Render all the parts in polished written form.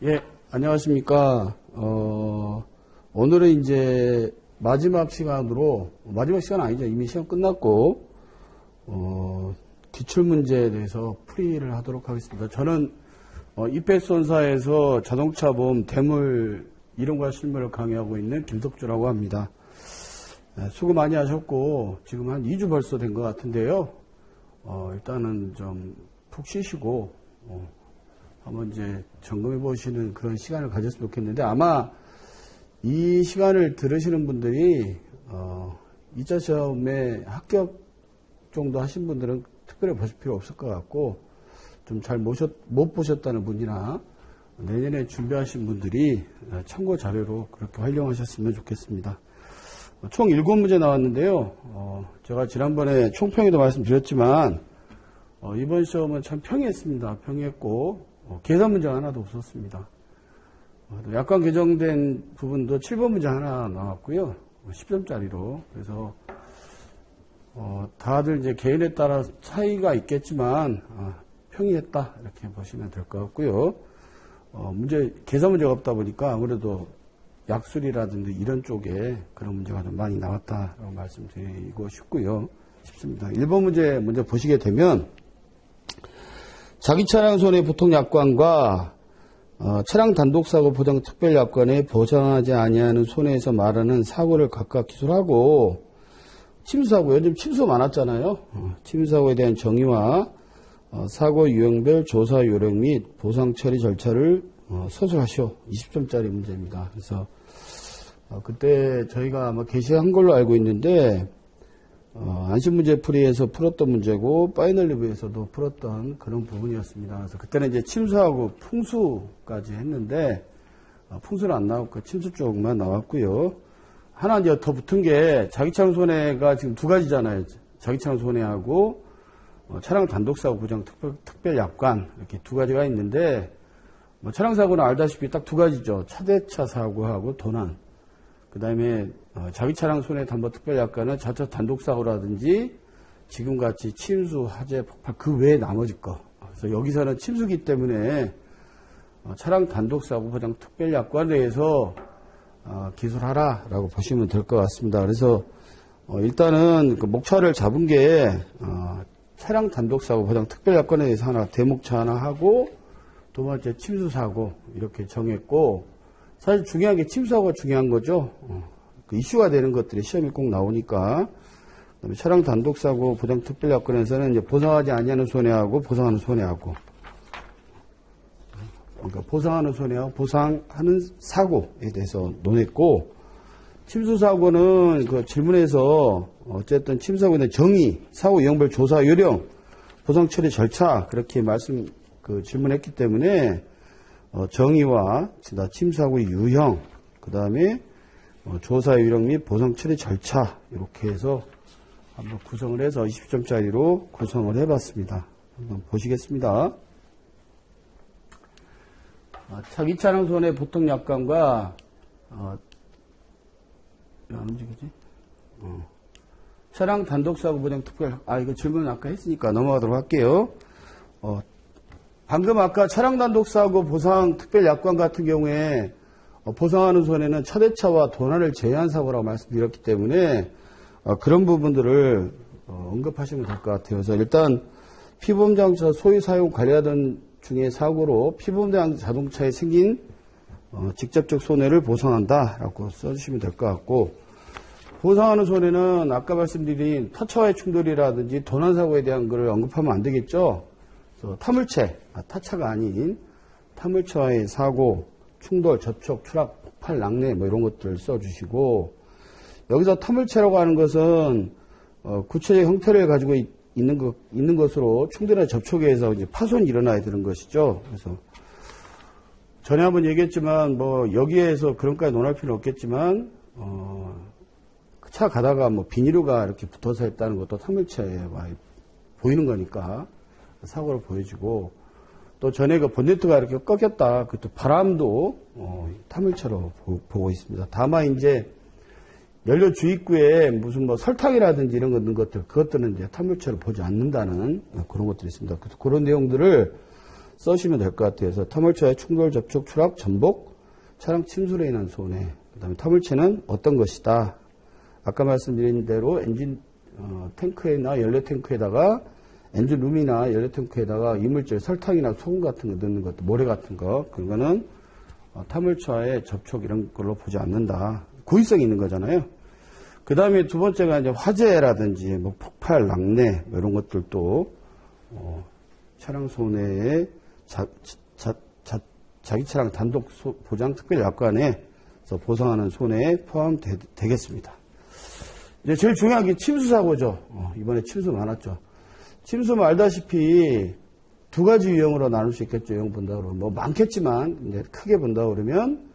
예, 안녕하십니까. 오늘은 이제 마지막 시간 아니죠. 이미 시간 끝났고, 기출문제에 대해서 풀이를 하도록 하겠습니다. 저는, 이펙손사에서 자동차 보험 대물 이론과 실무를 강의하고 있는 김석주라고 합니다. 수고 많이 하셨고, 지금 한 2주 벌써 된 것 같은데요. 일단은 좀 푹 쉬시고, 한번 이제 점검해 보시는 그런 시간을 가졌으면 좋겠는데, 아마 이 시간을 들으시는 분들이 2차 시험에 합격 정도 하신 분들은 특별히 보실 필요 없을 것 같고, 좀 잘 못 보셨다는 분이나 내년에 준비하신 분들이 참고 자료로 그렇게 활용하셨으면 좋겠습니다. 총 7문제 나왔는데요. 제가 지난번에 총평에도 말씀드렸지만 이번 시험은 참 평이했습니다. 평이했고 계산 문제가 하나도 없었습니다. 약관 개정된 부분도 7번 문제 하나 나왔고요. 10점짜리로. 그래서 다들 이제 개인에 따라 차이가 있겠지만 평이했다 이렇게 보시면 될 것 같고요. 계산 문제가 없다 보니까 아무래도 약술이라든지 이런 쪽에 그런 문제가 좀 많이 나왔다라고 말씀드리고 싶습니다. 1번 문제 먼저 보시게 되면 자기 차량 손해 보통 약관과 차량 단독사고 보장 특별약관에 보상하지 아니하는 손해에서 말하는 사고를 각각 기술하고 침수사고, 요즘 침수 많았잖아요. 침수사고에 대한 정의와 사고 유형별 조사 요령 및 보상 처리 절차를 서술하시오. 20점짜리 문제입니다. 그래서 그때 저희가 아마 게시한 걸로 알고 있는데 안심문제 풀이에서 풀었던 문제고 파이널 리뷰에서도 풀었던 그런 부분이었습니다. 그래서 그때는 이제 침수하고 풍수까지 했는데 풍수는 안 나왔고 침수 쪽만 나왔고요. 하나 이제 더 붙은 게 자기 차량 손해가 지금 두 가지잖아요. 자기 차량 손해하고 차량 단독사고 보장 특별 약관 이렇게 두 가지가 있는데 차량 사고는 알다시피 딱 두 가지죠. 차대차 사고하고 도난. 그 다음에 자기 차량 손해 담보 특별 약관은 자차 단독 사고라든지 지금같이 침수, 화재, 폭발 그 외에 나머지 거. 그래서 여기서는 침수기 때문에 차량 단독 사고 보장 특별 약관에 대해서 기술하라라고 보시면 될 것 같습니다. 그래서 일단은 그 목차를 잡은 게 차량 단독 사고 보장 특별 약관에 대해서 하나 대목차 하나 하고 두 번째 침수 사고 이렇게 정했고. 사실 중요한 게 침수사고가 중요한 거죠. 그 이슈가 되는 것들이 시험에 꼭 나오니까. 그다음에 차량 단독사고 보장 특별약관에서는 이제 보상하지 아니하는 손해하고 보상하는 손해하고. 그러니까 보상하는 손해하고 보상하는 사고에 대해서 논했고, 침수사고는 그 질문에서 어쨌든 침수사고에 대한 정의, 사고 유형별 조사 요령, 보상 처리 절차 그렇게 질문했기 때문에 정의와 침수사고의 유형, 그 다음에 조사 요령 및 보상 처리 절차 이렇게 해서 한번 구성을 해서 20점짜리로 구성을 해봤습니다. 한번 보시겠습니다. 자기 차량 손해 보통 약관과 왜 안 움직이지? 차량 단독사고 보장 특별 이거 질문 아까 했으니까 넘어가도록 할게요. 방금 아까 차량 단독 사고 보상 특별 약관 같은 경우에 보상하는 손해는 차대차와 도난을 제외한 사고라고 말씀드렸기 때문에 그런 부분들을 언급하시면 될 것 같아요. 그래서 일단 피보험자동차 소유 사용 관리하던 중에 사고로 피보험자 자동차에 생긴 직접적 손해를 보상한다라고 써주시면 될 것 같고, 보상하는 손해는 아까 말씀드린 타차와의 충돌이라든지 도난 사고에 대한 것을 언급하면 안 되겠죠. 타물체, 타차가 아닌 타물체와의 사고, 충돌, 접촉, 추락, 폭발, 낙뢰 이런 것들을 써주시고, 여기서 타물체라고 하는 것은 구체적 형태를 가지고 있는 것으로 충돌이나 접촉에 의해서 이제 파손이 일어나야 되는 것이죠. 그래서 전에 한번 얘기했지만 여기에서 그런까지 논할 필요는 없겠지만 차 가다가 비닐류가 이렇게 붙어서 했다는 것도 타물체에 보이는 거니까 사고를 보여주고, 또 전에 그 본네트가 이렇게 꺾였다. 그것도 바람도 타물체로 보고 있습니다. 다만 이제 연료 주입구에 무슨 설탕이라든지 이런 거 넣은 것들, 그것들은 이제 타물체로 보지 않는다는 그런 것들이 있습니다. 그래서 그런 내용들을 써시면 될 것 같아요. 그래서 터물체와의 충돌, 접촉, 추락, 전복, 차량 침수로 인한 손해. 그 다음에 터물체는 어떤 것이다. 아까 말씀드린 대로 엔진 탱크나 연료 탱크에다가 엔진 룸이나 연료 탱크에다가 이물질, 설탕이나 소금 같은 거 넣는 것도, 모래 같은 거, 그런 거는 타물차의 접촉 이런 걸로 보지 않는다. 고의성이 있는 거잖아요. 그 다음에 두 번째가 이제 화재라든지 뭐 폭발, 낙뢰 뭐 이런 것들도 차량 손해에 자기 차량 단독 보장 특별약관에서 보상하는 손해에 포함되겠습니다. 이제 제일 중요한 게 침수 사고죠. 이번에 침수 많았죠. 침수 알다시피 두 가지 유형으로 나눌 수 있겠죠. 유형 본다 그러면 뭐 많겠지만 이제 크게 본다 그러면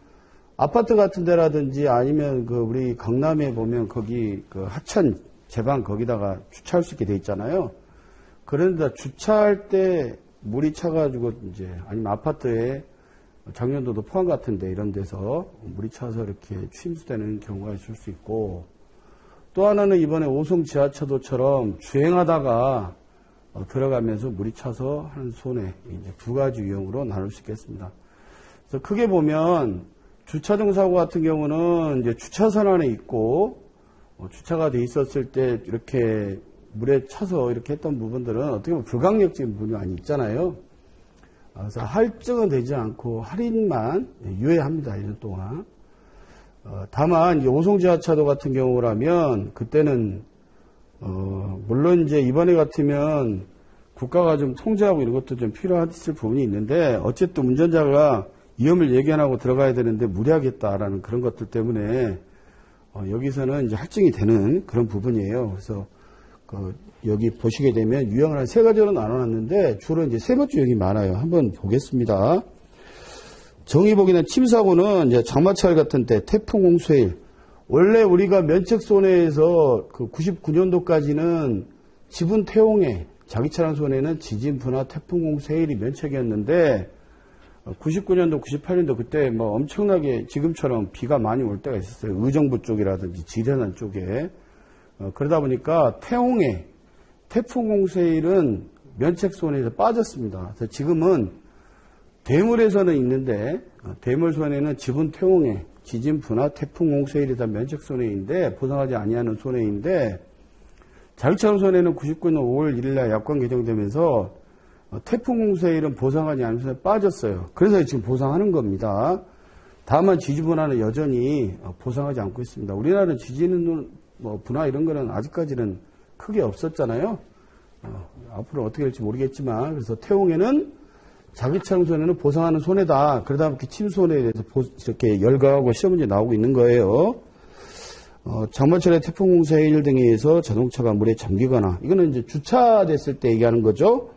아파트 같은 데라든지 아니면 그 우리 강남에 보면 거기 그 하천 제방 거기다가 주차할 수 있게 돼 있잖아요. 그런데 주차할 때 물이 차가지고 이제 아니면 아파트에 작년도도 포항 같은데 이런 데서 물이 차서 이렇게 침수되는 경우가 있을 수 있고, 또 하나는 이번에 오송 지하차도처럼 주행하다가 들어가면서 물이 차서 하는 손해, 이제 두 가지 유형으로 나눌 수 있겠습니다. 그래서 크게 보면 주차등 사고 같은 경우는 이제 주차선 안에 있고 주차가 돼 있었을 때 이렇게 물에 차서 이렇게 했던 부분들은 어떻게 보면 불강력적인 부분이 많이 있잖아요. 그래서 할증은 되지 않고 할인만 유예합니다. 1년 동안. 다만 이제 오송 지하차도 같은 경우라면 그때는 물론 이제 이번에 같으면 국가가 좀 통제하고 이런 것도 좀 필요했을 부분이 있는데, 어쨌든 운전자가 위험을 예견하고 들어가야 되는데 무리하겠다라는 그런 것들 때문에 여기서는 이제 할증이 되는 그런 부분이에요. 그래서 여기 보시게 되면 유형을 한 세 가지로 나눠놨는데 주로 이제 세 번째 유형이 많아요. 한번 보겠습니다. 정의복이나 침사고는 이제 장마철 같은 때, 태풍, 홍수해일. 원래 우리가 면책 손해에서 그 99년도까지는 지분 태용해, 자기 차량 손해는 지진, 분화, 태풍, 홍수해일이 면책이었는데 99년도, 98년도 그때 뭐 엄청나게 지금처럼 비가 많이 올 때가 있었어요. 의정부 쪽이라든지 지대산 쪽에. 그러다 보니까 태용해, 태풍, 홍수해일은 면책 손해에서 빠졌습니다. 그래서 지금은 대물에서는 있는데 대물 손해는 지분 태용해, 지진, 분화, 태풍, 홍수해일이 다 면책 손해인데 보상하지 아니하는 손해인데, 자동차 손해는 99년 5월 1일날 약관 개정되면서 태풍, 홍수해일은 보상하지 않는 손해 빠졌어요. 그래서 지금 보상하는 겁니다. 다만 지진, 분화는 여전히 보상하지 않고 있습니다. 우리나라는 지진, 뭐 분화 이런 거는 아직까지는 크게 없었잖아요. 앞으로 어떻게 될지 모르겠지만, 그래서 태용해는 자기 차량 손해는 보상하는 손해다. 그러다 보니 침수 손해에 대해서 이렇게 열거하고 시험 문제 나오고 있는 거예요. 장마철에 태풍, 홍수해일 등에 의해서 자동차가 물에 잠기거나, 이거는 이제 주차됐을 때 얘기하는 거죠.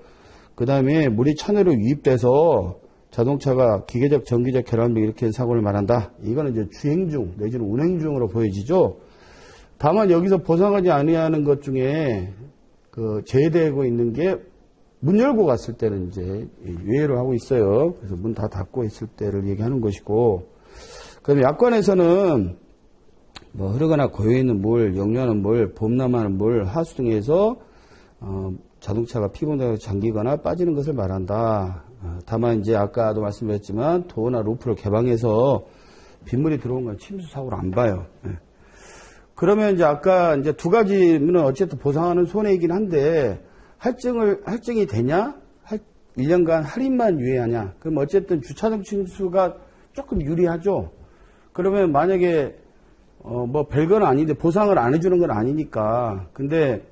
그 다음에 물이 차내로 유입돼서 자동차가 기계적, 전기적 결함 등 일으키는 사고를 말한다. 이거는 이제 주행 중 내지는 운행 중으로 보여지죠. 다만 여기서 보상하지 아니하는 것 중에 제외되고 있는 게 문 열고 갔을 때는 이제 유예를 하고 있어요. 그래서 문 다 닫고 있을 때를 얘기하는 것이고, 그다음에 약관에서는 뭐 흐르거나 고여있는 물, 역류하는 물, 범람하는 물, 하수 등에서 자동차가 피곤하게 잠기거나 빠지는 것을 말한다. 다만 이제 아까도 말씀드렸지만 도어나 루프를 개방해서 빗물이 들어온 건 침수 사고로 안 봐요. 그러면 이제 아까 이제 두 가지는 어쨌든 보상하는 손해이긴 한데, 할증이 되냐? 1년간 할인만 유예하냐? 그럼 어쨌든 주차등 침수가 조금 유리하죠? 그러면 만약에, 뭐 별건 아닌데 보상을 안 해주는 건 아니니까. 근데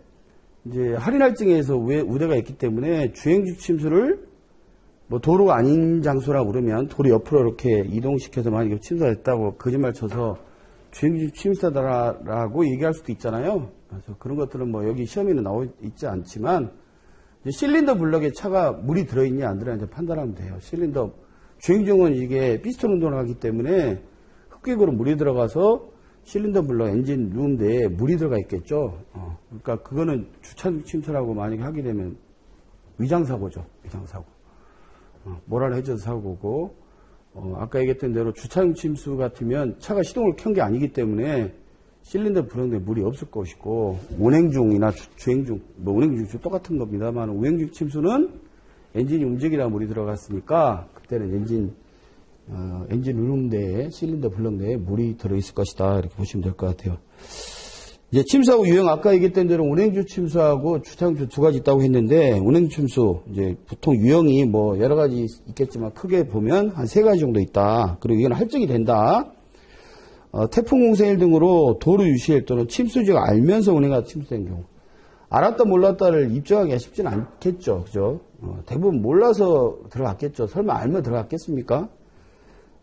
이제 할인할증에서 우대가 있기 때문에 주행중 침수를 뭐 도로가 아닌 장소라고 그러면 도로 옆으로 이렇게 이동시켜서 만약에 침수가 됐다고 거짓말 쳐서 주행중 침수다라고 얘기할 수도 있잖아요. 그래서 그런 것들은 뭐 여기 시험에는 나와 있지 않지만, 실린더 블럭에 차가 물이 들어있냐 안 들어있냐 판단하면 돼요. 실린더 주행 중은 이게 피스톤 운동을 하기 때문에 흑객으로 물이 들어가서 실린더 블럭 엔진 룸 내에 물이 들어가 있겠죠. 그러니까 그거는 주차등 침수라고 만약에 하게 되면 위장사고죠. 위장사고. 모랄 해저 사고고, 아까 얘기했던 대로 주차등 침수 같으면 차가 시동을 켠 게 아니기 때문에 실린더 불응에 물이 없을 것이고, 운행 중이나 주행 중, 뭐 운행 중 똑같은 겁니다만, 운행 중 침수는 엔진이 움직이다 물이 들어갔으니까 그때는 엔진 운용 내에 실린더 블럭 내에 물이 들어있을 것이다 이렇게 보시면 될 것 같아요. 이제 침수하고 유형 아까 얘기했던 대로 운행주 침수하고 주차장치 두 가지 있다고 했는데 운행 침수 이제 보통 유형이 뭐 여러 가지 있겠지만 크게 보면 한 세 가지 정도 있다. 그리고 이건 할증이 된다. 태풍 공세일 등으로 도로 유실 또는 침수지가 알면서 운행하다 침수된 경우. 알았다 몰랐다를 입증하기가 쉽지는 않겠죠. 그죠? 대부분 몰라서 들어갔겠죠. 설마 알면 들어갔겠습니까?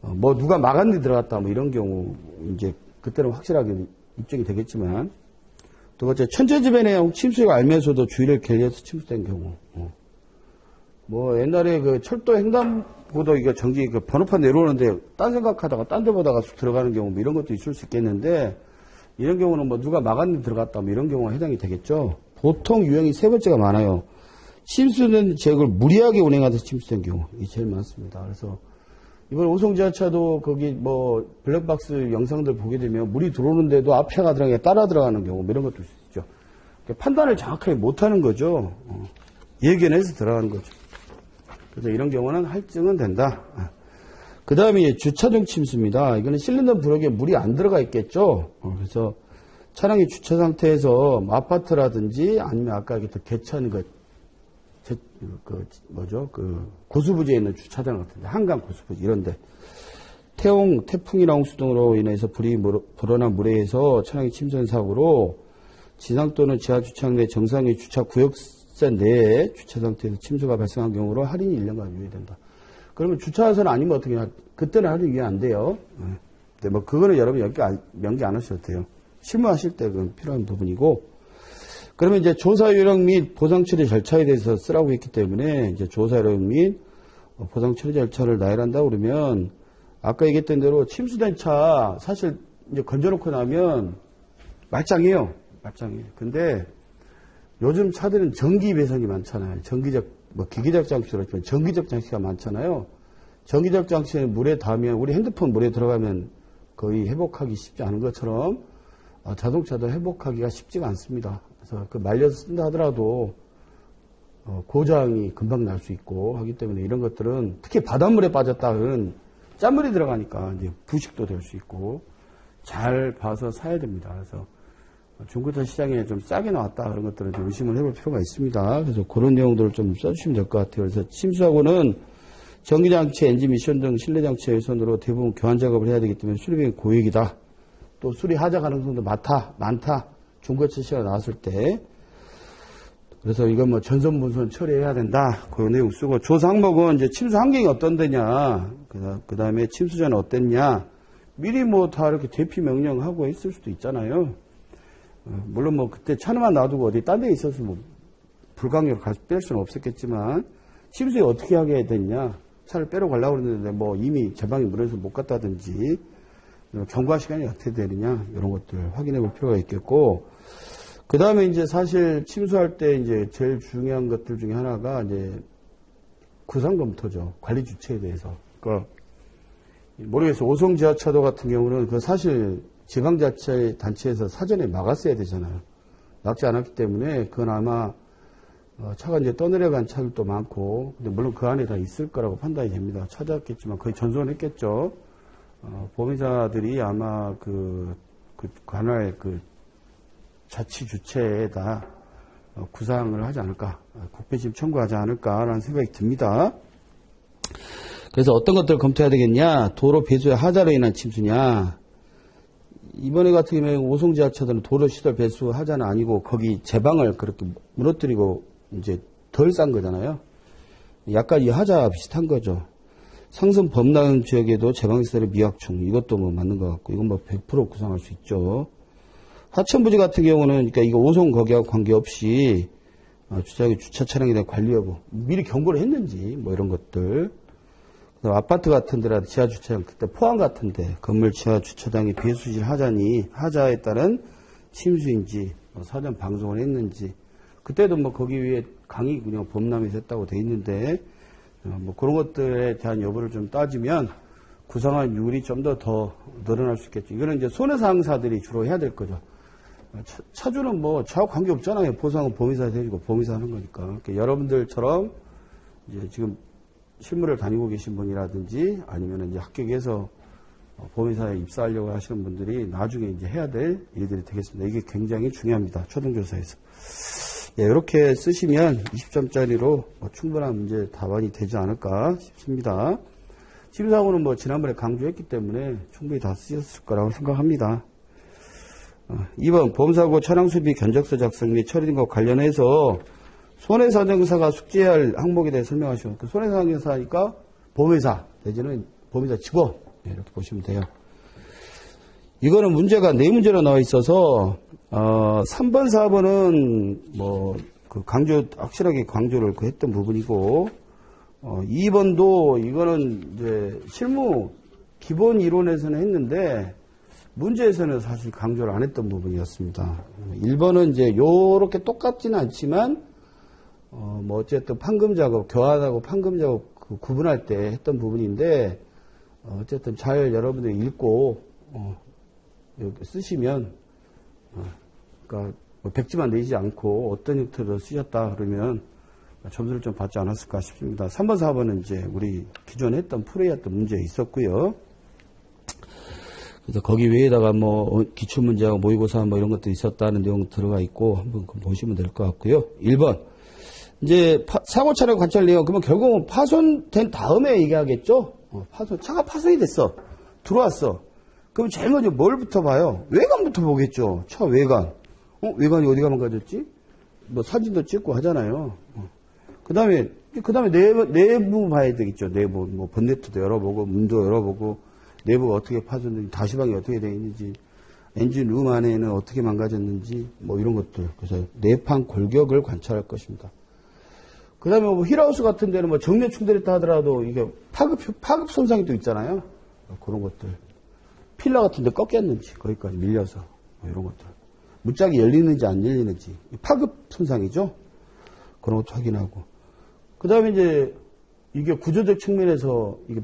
뭐 누가 막았는데 들어갔다 뭐 이런 경우 이제 그때는 확실하게 입증이 되겠지만 두 번째 천재지변에 침수가 알면서도 주의를 게을리해서 침수된 경우. 뭐 옛날에 그 철도 횡단보도 이거 전기 그 번호판 내려오는데 딴 생각하다가 딴 데 보다가 들어가는 경우 뭐 이런 것도 있을 수 있겠는데 이런 경우는 뭐 누가 막았는데 들어갔다 뭐 이런 경우가 해당이 되겠죠. 보통 유형이 세 번째가 많아요. 침수된 지역을 무리하게 운행하다 침수된 경우 이게 제일 많습니다. 그래서 이번 오송지하차도 거기 뭐 블랙박스 영상들 보게 되면 물이 들어오는데도 앞차가 따라 들어가는 경우 뭐 이런 것도 있죠. 판단을 정확하게 못하는 거죠. 예견해서 들어가는 거죠. 그래서 이런 경우는 할증은 된다. 그 다음에 주차중 침수입니다. 이거는 실린더 블럭에 물이 안 들어가 있겠죠. 그래서 차량이 주차 상태에서 아파트라든지 아니면 아까 얘기했던 개천 고수부지에 있는 주차장 같은데 한강 고수부지 이런데 태풍이나 홍수 등으로 인해서 불이 불어난 물에 의해서 차량이 침수한 사고로 지상 또는 지하 주차장 내 정상의 주차 구역선 내에 주차 상태에서 침수가 발생한 경우로 할인이 1년간 유예된다. 그러면 주차선 아니면 어떻게 해야 그때는 할인 유예 안 돼요. 근데 뭐 그거는 여러분 명기 안 하셔도 돼요. 실무하실 때 그건 필요한 부분이고. 그러면 이제 조사 요령 및 보상 처리 절차에 대해서 쓰라고 했기 때문에 이제 조사 요령 및 보상 처리 절차를 나열한다 그러면 아까 얘기했던 대로 침수된 차 사실 이제 건져놓고 나면 말짱해요. 근데 요즘 차들은 전기 배선이 많잖아요. 기계적 장치도 그렇지만 전기적 장치가 많잖아요. 전기적 장치는 물에 닿으면 우리 핸드폰 물에 들어가면 거의 회복하기 쉽지 않은 것처럼 자동차도 회복하기가 쉽지가 않습니다. 그래서 말려서 쓴다 하더라도 고장이 금방 날 수 있고 하기 때문에 이런 것들은 특히 바닷물에 빠졌다는 짠물이 들어가니까 이제 부식도 될 수 있고 잘 봐서 사야 됩니다. 그래서 중고차 시장에 좀 싸게 나왔다 그런 것들은 좀 의심을 해볼 필요가 있습니다. 그래서 그런 내용들을 좀 써주시면 될 것 같아요. 그래서 침수하고는 전기장치, 엔진 미션 등 실내장치의 우선으로 대부분 교환 작업을 해야 되기 때문에 수리비용이 고액이다. 또 수리 하자 가능성도 많다. 중고차 시가 나왔을 때. 그래서 이건 뭐 전선 분선 처리해야 된다. 그 내용 쓰고. 조사 항목은 이제 침수 환경이 어떤 데냐. 그 다음에 침수 전에 어땠냐. 미리 뭐 다 이렇게 대피 명령하고 있을 수도 있잖아요. 물론 뭐 그때 차만 놔두고 어디 딴 데 있어서 뭐 불강력을 뺄 수는 없었겠지만 침수에 어떻게 하게 됐냐. 차를 빼러 가려고 그랬는데 뭐 이미 제방이 무너져서 못 갔다든지 경과 시간이 어떻게 되느냐 이런 것들 확인해 볼 필요가 있겠고 그 다음에 이제 사실 침수할 때 이제 제일 중요한 것들 중에 하나가 이제 구상 검토죠. 관리 주체에 대해서. 그러니까 모르겠어요. 오송 지하차도 같은 경우는 그 사실 지방자치 단체에서 사전에 막았어야 되잖아요. 막지 않았기 때문에 그건 아마 차가 이제 떠내려간 차들도 많고 근데 물론 그 안에 다 있을 거라고 판단이 됩니다. 찾았겠지만 거의 전손했겠죠. 보험회사들이 아마 그 관할 자치 주체에다 구상을 하지 않을까, 국배심 청구하지 않을까라는 생각이 듭니다. 그래서 어떤 것들을 검토해야 되겠냐? 도로 배수의 하자로 인한 침수냐? 이번에 같은 경우에 오송지하차들은 도로 시설 배수 하자는 아니고 거기 제방을 그렇게 무너뜨리고 이제 덜 싼 거잖아요. 약간 이 하자 비슷한 거죠. 상승 범람 지역에도 제방시설의 미확충 이것도 뭐 맞는 것 같고 이건 뭐 100% 구상할 수 있죠. 하천부지 같은 경우는 그러니까 이거 오송 거기하고 관계없이 주차 차량에 대한 관리 여부 미리 경고를 했는지 뭐 이런 것들. 아파트 같은 데라 지하 주차장 그때 포항 같은데 건물 지하 주차장이 배수질 하자에 따른 침수인지 사전 방송을 했는지 그때도 뭐 거기 위에 강의 그냥 범람이 됐다고 돼 있는데 뭐 그런 것들에 대한 여부를 좀 따지면 구상한 율이 좀 더 늘어날 수 있겠죠. 이거는 이제 손해상사들이 주로 해야 될 거죠. 차주는 뭐 저하고 관계 없잖아요. 보상은 보험회사에서 해주고 보험회사 하는 거니까. 그러니까 여러분들처럼 이제 지금 실무를 다니고 계신 분이라든지 아니면 이제 합격해서 보험회사에 입사하려고 하시는 분들이 나중에 이제 해야 될 일들이 되겠습니다. 이게 굉장히 중요합니다. 초등조사에서. 예, 이렇게 쓰시면 20점짜리로 충분한 문제 답안이 되지 않을까 싶습니다. 심사하고는 지난번에 강조했기 때문에 충분히 다 쓰셨을 거라고 생각합니다. 2번 보험사고 차량수비 견적서 작성 및 처리 등과 관련해서 손해사정사가 숙지해야 할 항목에 대해 설명하시고, 그 손해사정사니까 보험회사 내지는 보험회사 직원, 네, 이렇게 보시면 돼요. 이거는 문제가 4문제로 나와 있어서 3번 4번은 그 확실하게 강조를 했던 부분이고, 2번도 이거는 이제 실무 기본 이론에서는 했는데 문제에서는 사실 강조를 안 했던 부분이었습니다. 1번은 이제 요렇게 똑같지는 않지만 어쨌든 판금 작업, 교환하고 판금 작업 구분할 때 했던 부분인데, 어쨌든 잘 여러분들이 읽고 이렇게 쓰시면, 그러니까 백지만 내지 않고 어떤 형태로 쓰셨다 그러면 점수를 좀 받지 않았을까 싶습니다. 3번, 4번은 이제 우리 기존에 했던 풀이했던 문제 있었고요. 그래서 거기 외에다가 기출문제하고 모의고사 이런 것도 있었다는 내용 들어가 있고 한번 보시면 될 것 같고요. 1번. 이제 사고 차량 관찰 내용, 그러면 결국은 파손된 다음에 얘기하겠죠? 차가 파손이 됐어. 들어왔어. 그럼 제일 먼저 뭘부터 봐요? 외관부터 보겠죠. 차 외관. 외관이 어디가 망가졌지? 사진도 찍고 하잖아요. 그 다음에 내부 봐야 되겠죠. 내부, 본네트도 열어보고, 문도 열어보고, 내부가 어떻게 파손됐는지, 다시방이 어떻게 되어 있는지, 엔진 룸 안에는 어떻게 망가졌는지, 이런 것들. 그래서 내판 골격을 관찰할 것입니다. 그 다음에 힐하우스 같은 데는 정면 충돌했다 하더라도 이게 파급 손상이 또 있잖아요. 그런 것들. 필러 같은 데 꺾였는지, 거기까지 밀려서, 이런 것들. 문짝이 열리는지 안 열리는지. 파급 손상이죠. 그런 것도 확인하고. 그 다음에 이제 이게 구조적 측면에서 이게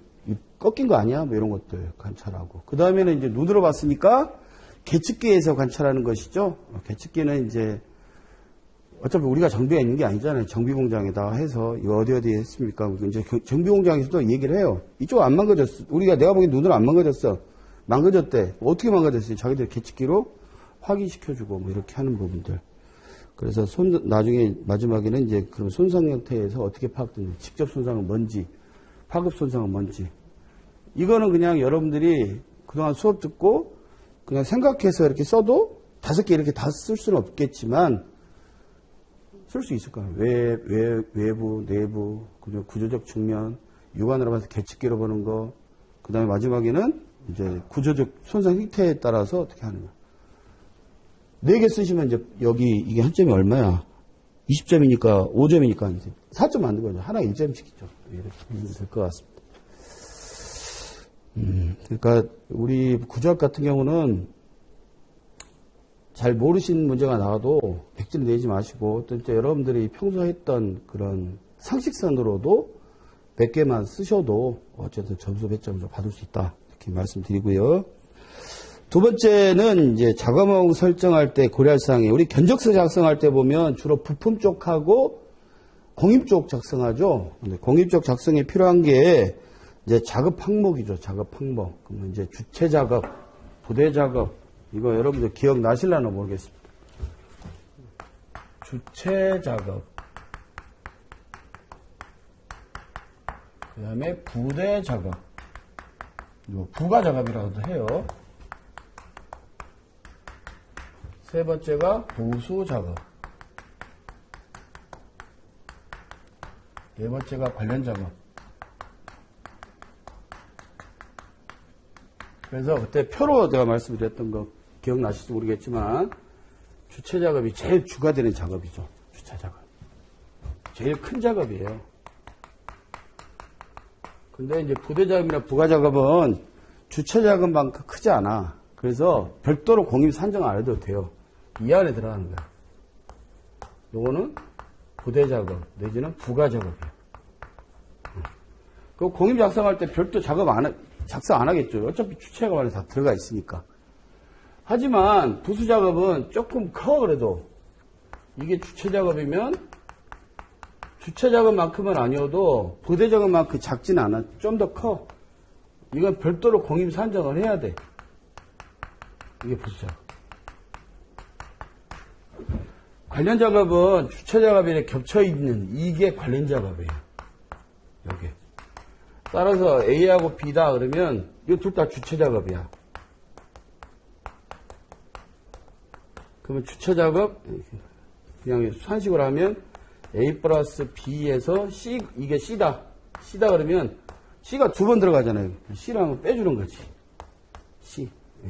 꺾인 거 아니야? 이런 것들 관찰하고. 그 다음에는 이제 눈으로 봤으니까 계측기에서 관찰하는 것이죠. 계측기는 이제 어차피 우리가 정비가 있는 게 아니잖아요. 정비공장에다 해서 이거 어디 했습니까? 이제 정비공장에서도 얘기를 해요. 이쪽 안 망가졌어. 내가 보기엔 눈으로 안 망가졌어. 망가졌대. 어떻게 망가졌어요? 자기들 계측기로 확인시켜주고 이렇게 하는 부분들. 그래서 나중에 마지막에는 이제 그럼 손상 형태에서 어떻게 파악되는지, 직접 손상은 뭔지, 파급 손상은 뭔지. 이거는 그냥 여러분들이 그동안 수업 듣고 그냥 생각해서 이렇게 써도 5개 이렇게 다 쓸 수는 없겠지만 쓸 수 있을 거예요. 외부, 내부, 구조적 측면, 육안으로 봐서 계측기로 보는 거, 그 다음에 마지막에는 이제 구조적 손상 형태에 따라서 어떻게 하느냐. 4개 쓰시면 이제 이게 한 점이 얼마야? 20점이니까 5점이니까 이제 4점 만든 거죠. 하나 1점씩 있죠. 이렇게 보면 될 것 같습니다. 그러니까 우리 구조학 같은 경우는 잘 모르신 문제가 나와도 100점 내지 마시고, 또 여러분들이 평소 했던 그런 상식선으로도 100개만 쓰셔도 어쨌든 점수 100점을 받을 수 있다. 이렇게 말씀드리고요. 두 번째는 이제 작업항 설정할 때 고려할 사항이, 우리 견적서 작성할 때 보면 주로 부품 쪽하고 공입 쪽 작성하죠. 근데 공입 쪽 작성에 필요한 게 이제 작업 항목이죠. 작업 항목. 그러면 이제 주체 작업, 부대 작업, 이거 여러분들 기억나실려나 모르겠습니다. 주체 작업, 그 다음에 부대 작업, 부가 작업이라고도 해요. 세 번째가 보수 작업, 네 번째가 관련 작업. 그래서 그때 표로 제가 말씀드렸던 거 기억나실지 모르겠지만, 주체 작업이 제일 주가 되는 작업이죠. 주체 작업. 제일 큰 작업이에요. 근데 이제 부대 작업이나 부가 작업은 주체 작업만큼 크지 않아. 그래서 별도로 공입 산정 안 해도 돼요. 이 안에 들어가는 거야. 요거는 부대 작업 내지는 부가 작업이에요. 그 공입 작성할 때 별도 작성 안 하겠죠. 어차피 주체 작업 안에 다 들어가 있으니까. 하지만 부수 작업은 조금 커. 그래도 이게 주체 작업이면 주체 작업만큼은 아니어도 부대 작업만큼 작진 않아. 좀 더 커. 이건 별도로 공임 산정을 해야 돼. 이게 부수 작업. 관련 작업은 주체 작업이랑 겹쳐있는 이게 관련 작업이에요. 여기. 따라서 A하고 B다 그러면 이 둘 다 주체 작업이야. 그러면 주체 작업 그냥 수한식으로 하면 A 플러스 B에서 C, 이게 C다. C다 그러면 C가 두 번 들어가잖아요. C를 한번 빼주는 거지. C. 예.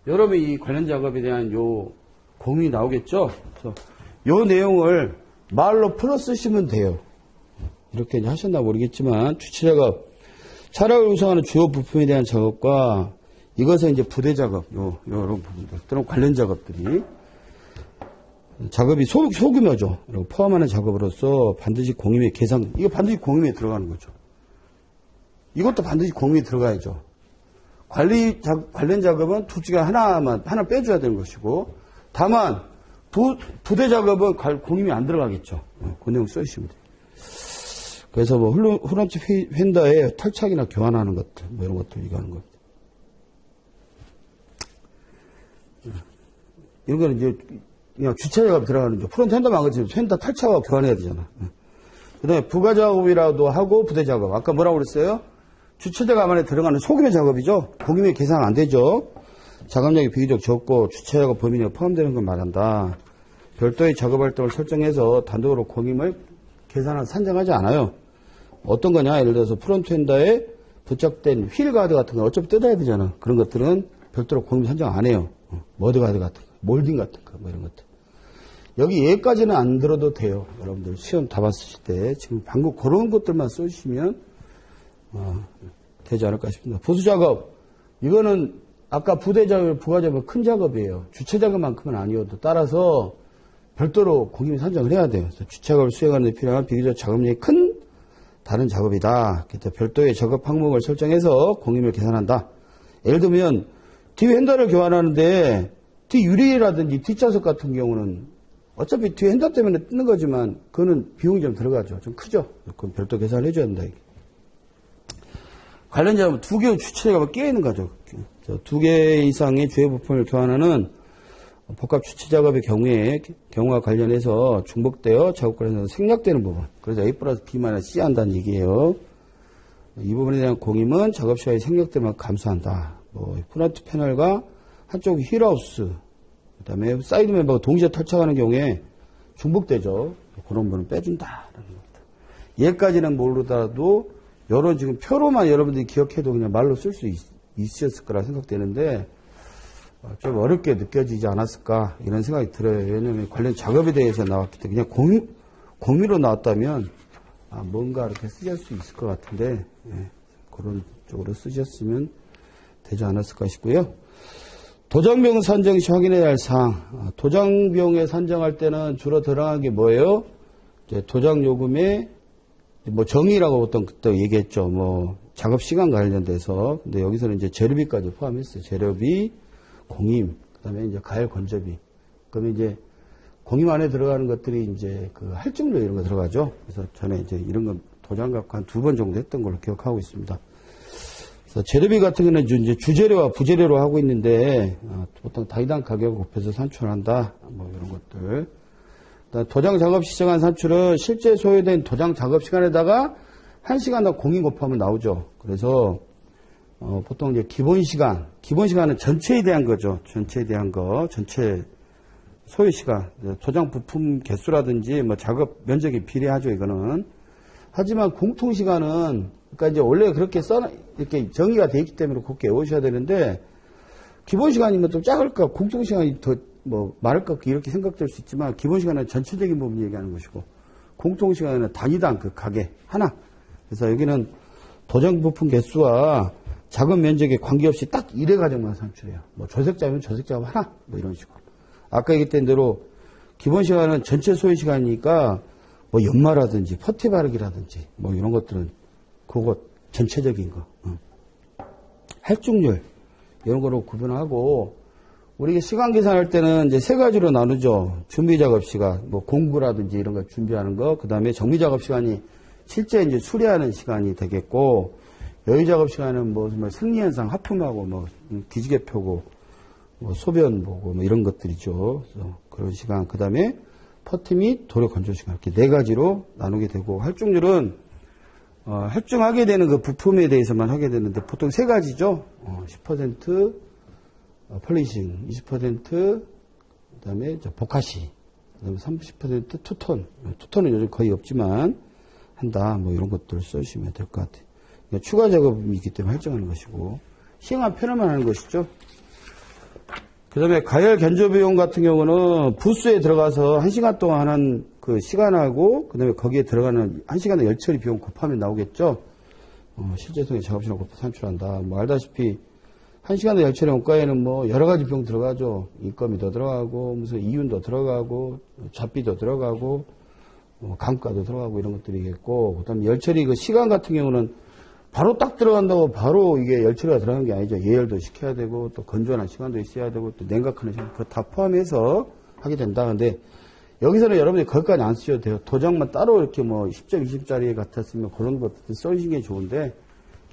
여러분 이 관련 작업에 대한 요 공이 나오겠죠? 그래서 요 내용을 말로 풀어 쓰시면 돼요. 이렇게 이제 하셨나 모르겠지만 주체 작업, 차량을 구성하는 주요 부품에 대한 작업과 이것은 이제 부대 작업, 요런 부분들, 또는 관련 작업들이 작업이 소규모죠. 포함하는 작업으로서 반드시 공임의 계산, 이거 반드시 공임에 들어가는 거죠. 이것도 반드시 공임에 들어가야죠. 관련 작업은 둘 중에 하나 빼줘야 되는 것이고, 다만 부대 작업은 공임이 안 들어가겠죠. 그 내용 써주시면 돼요. 그래서 뭐 후렴치 휀더에 탈착이나 교환하는 것들, 뭐 이런 것들 이거 하는 겁니다. 이런 거는 이제 그냥 주체 작업이 들어가는 거죠. 프론트 핸더 망가지면 휀더 탈착하고 교환해야 되잖아. 그 다음에 부가 작업이라도 하고 부대 작업. 아까 뭐라고 그랬어요? 주체 작업 안에 들어가는 소규모 작업이죠. 공임이 계산 안 되죠. 작업량이 비교적 적고 주체 작업 범위 내에 포함되는 걸 말한다. 별도의 작업 활동을 설정해서 단독으로 공임을 계산한 산정하지 않아요. 어떤 거냐? 예를 들어서 프론트 핸더에 부착된 휠 가드 같은 거 어차피 뜯어야 되잖아. 그런 것들은 별도로 공임 산정 안 해요. 머드 가드 같은 거, 몰딩 같은 거, 뭐 이런 것들. 여기 얘까지는 안 들어도 돼요. 여러분들 시험 다 봤으실 때 지금 방금 그런 것들만 써주시면 되지 않을까 싶습니다. 부수 작업, 이거는 아까 부대 작업, 부가 작업은 큰 작업이에요. 주체 작업만큼은 아니어도 따라서 별도로 공임 산정을 해야 돼요. 그래서 주체 작업을 수행하는 데 필요한 비교적 작업량이 큰 다른 작업이다. 별도의 작업 항목을 설정해서 공임을 계산한다. 예를 들면 뒤 핸들을 교환하는데 뒤 유리라든지 뒷좌석 같은 경우는 어차피 뒤 핸들 때문에 뜯는 거지만 그거는 비용이 좀 들어가죠. 좀 크죠. 그건 별도 계산을 해줘야 된다. 이게. 관련 작업은 두 개의 주체 작업이 끼어 있는 거죠. 두 개 이상의 주요 부품을 교환하는 복합 주체 작업의 경우와 관련해서 중복되어 작업 관련해서 생략되는 부분. 그래서 A 플러스 B만 C 한다는 얘기예요. 이 부분에 대한 공임은 작업 시간이 생략될 만큼 감소한다. 뭐 프론트 패널과 한쪽 휠하우스, 그 다음에 사이드 멤버가 동시에 탈착하는 경우에 중복되죠. 그런 부분은 빼준다라는 겁니다. 얘까지는 모르더라도 여러 지금 표로만 여러분들이 기억해도 그냥 말로 쓸 수 있었을 거라 생각되는데 좀 어렵게 느껴지지 않았을까 이런 생각이 들어요. 왜냐하면 관련 작업에 대해서 나왔기 때문에 그냥 공유로 나왔다면 뭔가 이렇게 쓰실 수 있을 것 같은데 그런 쪽으로 쓰셨으면 되지 않았을까 싶고요. 도장병 산정 시 확인해야 할 사항. 도장병에 산정할 때는 주로 들어간 게 뭐예요? 이제 도장 요금에 뭐 정의라고 보통 그때 얘기했죠. 뭐 작업 시간 관련돼서. 근데 여기서는 이제 재료비까지 포함했어요. 재료비, 공임, 그다음에 이제 가열 건조비. 그러면 이제 공임 안에 들어가는 것들이 이제 그 할증료 이런 거 들어가죠. 그래서 전에 이제 이런 거 도장 갖고 한 2번 정도 했던 걸로 기억하고 있습니다. 그래서 재료비 같은 경우는 이제 주재료와 부재료로 하고 있는데 보통 다이당 가격을 곱해서 산출한다. 뭐 이런 것들. 도장 작업 시정한 산출은 실제 소요된 도장 작업 시간에다가 1시간 더 공임 곱하면 나오죠. 그래서 보통 이제 기본 시간은 전체에 대한 거죠. 전체에 대한 거, 전체 소요 시간, 도장 부품 개수라든지 뭐 작업 면적이 비례하죠. 이거는. 하지만 공통 시간은 그러니까 이제 원래 그렇게 이렇게 정의가 되어 있기 때문에 그렇게 외우셔야 되는데 기본 시간이면 좀 작을까, 공통 시간이 더 뭐 많을까 이렇게 생각될 수 있지만 기본 시간은 전체적인 부분 얘기하는 것이고 공통 시간은 단위당 그 가게 하나. 그래서 여기는 도장 부품 개수와 작업 면적에 관계없이 딱 1회 과정만 산출해요. 뭐 조색작이면 조색작업 하나 뭐 이런 식으로. 아까 얘기했던 대로 기본 시간은 전체 소요 시간이니까 뭐 연마라든지 퍼티 바르기라든지 뭐 이런 것들은 그거 전체적인 거. 할증률 이런 거로 구분하고 우리가 시간 계산할 때는 이제 세 가지로 나누죠. 준비 작업 시간, 뭐 공구라든지 이런 걸 준비하는 거, 그 다음에 정비 작업 시간이 실제 이제 수리하는 시간이 되겠고, 여유 작업 시간은 뭐 생리현상 하품하고 뭐 기지개 펴고 뭐 소변 보고 뭐 이런 것들이죠. 그래서 그런 시간, 그 다음에 퍼트 및 도료 건조 시간 이렇게 네 가지로 나누게 되고, 할증률은 할증하게 되는 그 부품에 대해서만 하게 되는데 보통 세 가지죠. 10% 펄리싱, 20% 그다음에 보카시, 그다음에 30% 투톤. 투톤은 요즘 거의 없지만 한다. 뭐 이런 것들을 써주시면 될 것 같아요. 그러니까 추가 작업이 있기 때문에 할증하는 것이고, 시행한 편에만 하는 것이죠. 그 다음에 가열 견조 비용 같은 경우는 부스에 들어가서 1시간 동안 하는 그 시간하고, 그 다음에 거기에 들어가는 1시간의 열처리 비용 곱하면 나오겠죠. 실제성의 작업시간 곱해 산출한다. 뭐 알다시피 1시간의 열처리 원가에는 뭐 여러 가지 비용 들어가죠. 인건비도 들어가고, 무슨 이윤도 들어가고, 잡비도 들어가고, 감가도 들어가고 이런 것들이겠고, 그 다음에 열처리 그 시간 같은 경우는 바로 딱 들어간다고 바로 이게 열처리가 들어가는 게 아니죠. 예열도 시켜야 되고, 또 건조하는 시간도 있어야 되고, 또 냉각하는 시간, 그거 다 포함해서 하게 된다. 근데 여기서는 여러분이 거기까지 안 쓰셔도 돼요. 도장만 따로 이렇게 뭐 10점, 20짜리 같았으면 그런 것들 써주시는 게 좋은데,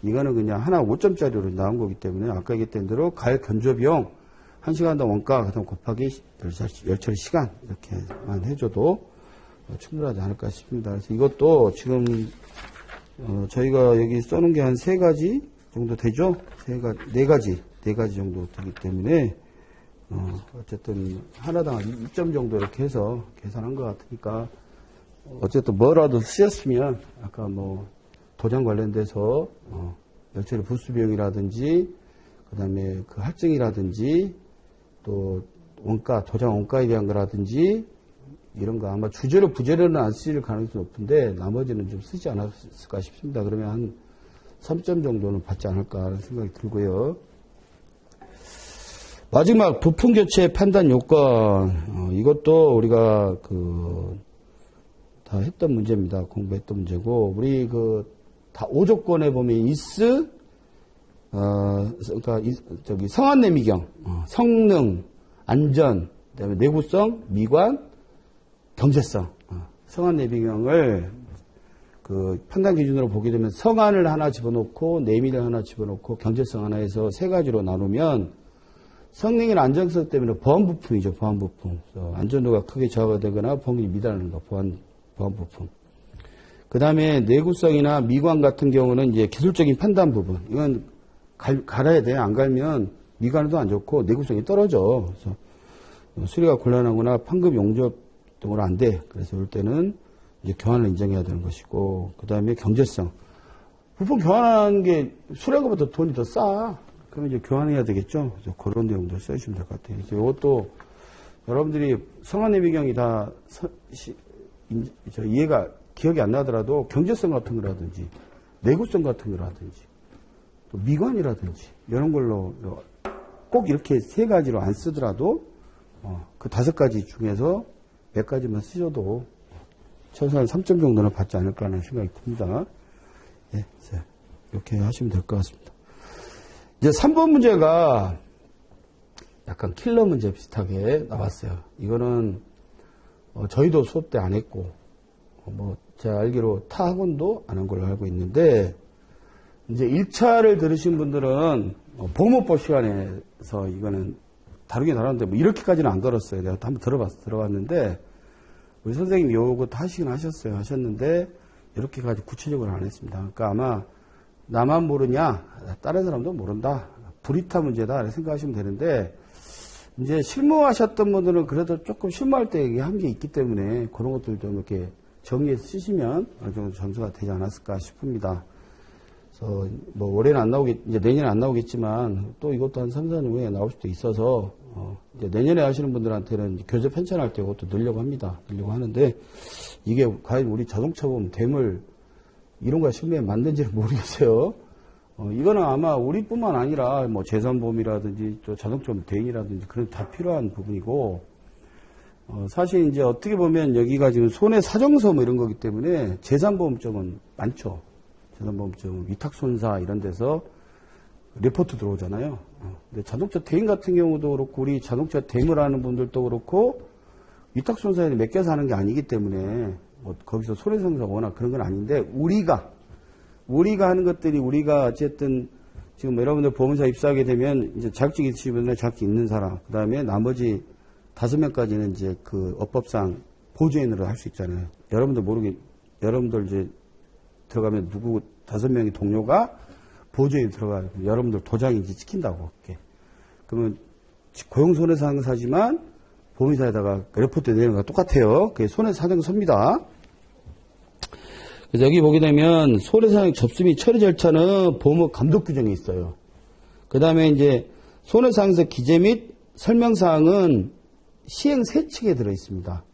이거는 그냥 하나 5점짜리로 나온 거기 때문에 아까 얘기했던 대로 가열 건조 비용 1시간당 원가, 그다음 곱하기 열처리 시간 이렇게만 해줘도 충분하지 않을까 싶습니다. 그래서 이것도 지금 저희가 여기 써놓은 게 한 3가지 정도 되죠? 네 가지 정도 되기 때문에, 어쨌든 하나당 2점 정도 이렇게 해서 계산한 것 같으니까, 어쨌든 뭐라도 쓰셨으면, 아까 뭐, 도장 관련돼서, 열처리 부수 비용이라든지, 그 다음에 그 할증이라든지, 또 원가, 도장 원가에 대한 거라든지, 이런 거 아마 주재료, 부재료는 안 쓰실 가능성이 높은데 나머지는 좀 쓰지 않았을까 싶습니다. 그러면 한 3점 정도는 받지 않을까 하는 생각이 들고요. 마지막 부품 교체 판단 요건, 이것도 우리가 다 했던 문제입니다. 공부했던 문제고, 우리 다 5조건에 보면 is, 그러니까 성안 내미경, 성능, 안전, 그다음에 내구성, 미관, 경제성, 성안 내비경을 판단 기준으로 보게 되면 성안을 하나 집어넣고 내미를 하나 집어넣고 경제성 하나 해서 3가지로 나누면 성능이나 안정성 때문에 보안 부품이죠. 보안 부품. 안전도가 크게 저하가 되거나 보안이 미달하는 거, 보안 부품. 그 다음에 내구성이나 미관 같은 경우는 이제 기술적인 판단 부분. 이건 갈아야 돼. 안 갈면 미관도 안 좋고 내구성이 떨어져. 그래서 수리가 곤란하거나 판급 용접 등으로 안 돼. 그래서 이럴 때는 이제 교환을 인정해야 되는 것이고, 그 다음에 경제성. 부품 교환하는 게 수리한 것보다 돈이 더 싸. 그러면 이제 교환해야 되겠죠. 그래서 그런 내용들 써주시면 될 것 같아요. 그래서 이것도 여러분들이 성안 내비경이 다 이해가 기억이 안 나더라도 경제성 같은 거라든지 내구성 같은 거라든지 또 미관이라든지 이런 걸로 꼭 이렇게 3가지로 안 쓰더라도 그 5가지 중에서 몇 가지만 쓰셔도 최소한 3점 정도는 받지 않을까 하는 생각이 듭니다. 예, 이렇게 하시면 될 것 같습니다. 이제 3번 문제가 약간 킬러 문제 비슷하게 나왔어요. 이거는 저희도 수업 때 안 했고, 제가 알기로 타 학원도 안 한 걸로 알고 있는데, 이제 1차를 들으신 분들은 보호법 시간에서 이거는 다루긴 다뤘는데 뭐 이렇게까지는 안 들었어요. 내가 한번 들어봤는데 우리 선생님이 요거 하시긴 하셨는데 이렇게까지 구체적으로 안 했습니다. 그러니까 아마 나만 모르냐, 다른 사람도 모른다, 불이타 문제다 이렇게 생각하시면 되는데, 이제 실무하셨던 분들은 그래도 조금 실무할 때 한 게 있기 때문에 그런 것들 좀 이렇게 정리해서 쓰시면 어느 정도 점수가 되지 않았을까 싶습니다. 그래서 뭐 올해는 안 이제 내년에 안 나오겠지만 또 이것도 한 3, 4년 후에 나올 수도 있어서 이제 내년에 하시는 분들한테는 교재 편찬할 때 이것도 넣으려고 합니다. 넣으려고 하는데 이게 과연 우리 자동차 보험 대물 이런 거에 실무에 맞는지는 모르겠어요. 이거는 아마 우리뿐만 아니라 뭐 재산보험이라든지 또 자동차 대행이라든지 그런 다 필요한 부분이고, 사실 이제 어떻게 보면 여기가 지금 손해사정서 뭐 이런 거기 때문에 재산보험 쪽은 많죠. 재산보험 쪽 위탁손사 이런 데서 리포트 들어오잖아요. 근데 자동차 대행 같은 경우도 그렇고 우리 자동차 대행을 하는 분들도 그렇고 위탁손사에 맡겨서 하는 게 아니기 때문에 뭐 거기서 손해상사가 워낙 그런 건 아닌데 우리가 하는 것들이 우리가 어쨌든 지금 여러분들 보험사 입사하게 되면 이제 자격증 있으시면 자격증 있는 사람, 그 다음에 나머지 5명까지는 이제 그 업법상 보조인으로 할 수 있잖아요. 여러분들 이제 들어가면 5명의 동료가 보조인 들어가요. 여러분들 도장이 이제 찍힌다고. 이렇게. 그러면 고용손해상사지만 보험회사에다가 레포트 내는 거랑 똑같아요. 그게 손해사정서입니다. 그래서 여기 보게 되면 손해사정 접수 및 처리 절차는 보험업 감독 규정이 있어요. 그 다음에 이제 손해상사 기재 및 설명사항은 시행 세칙에 들어 있습니다.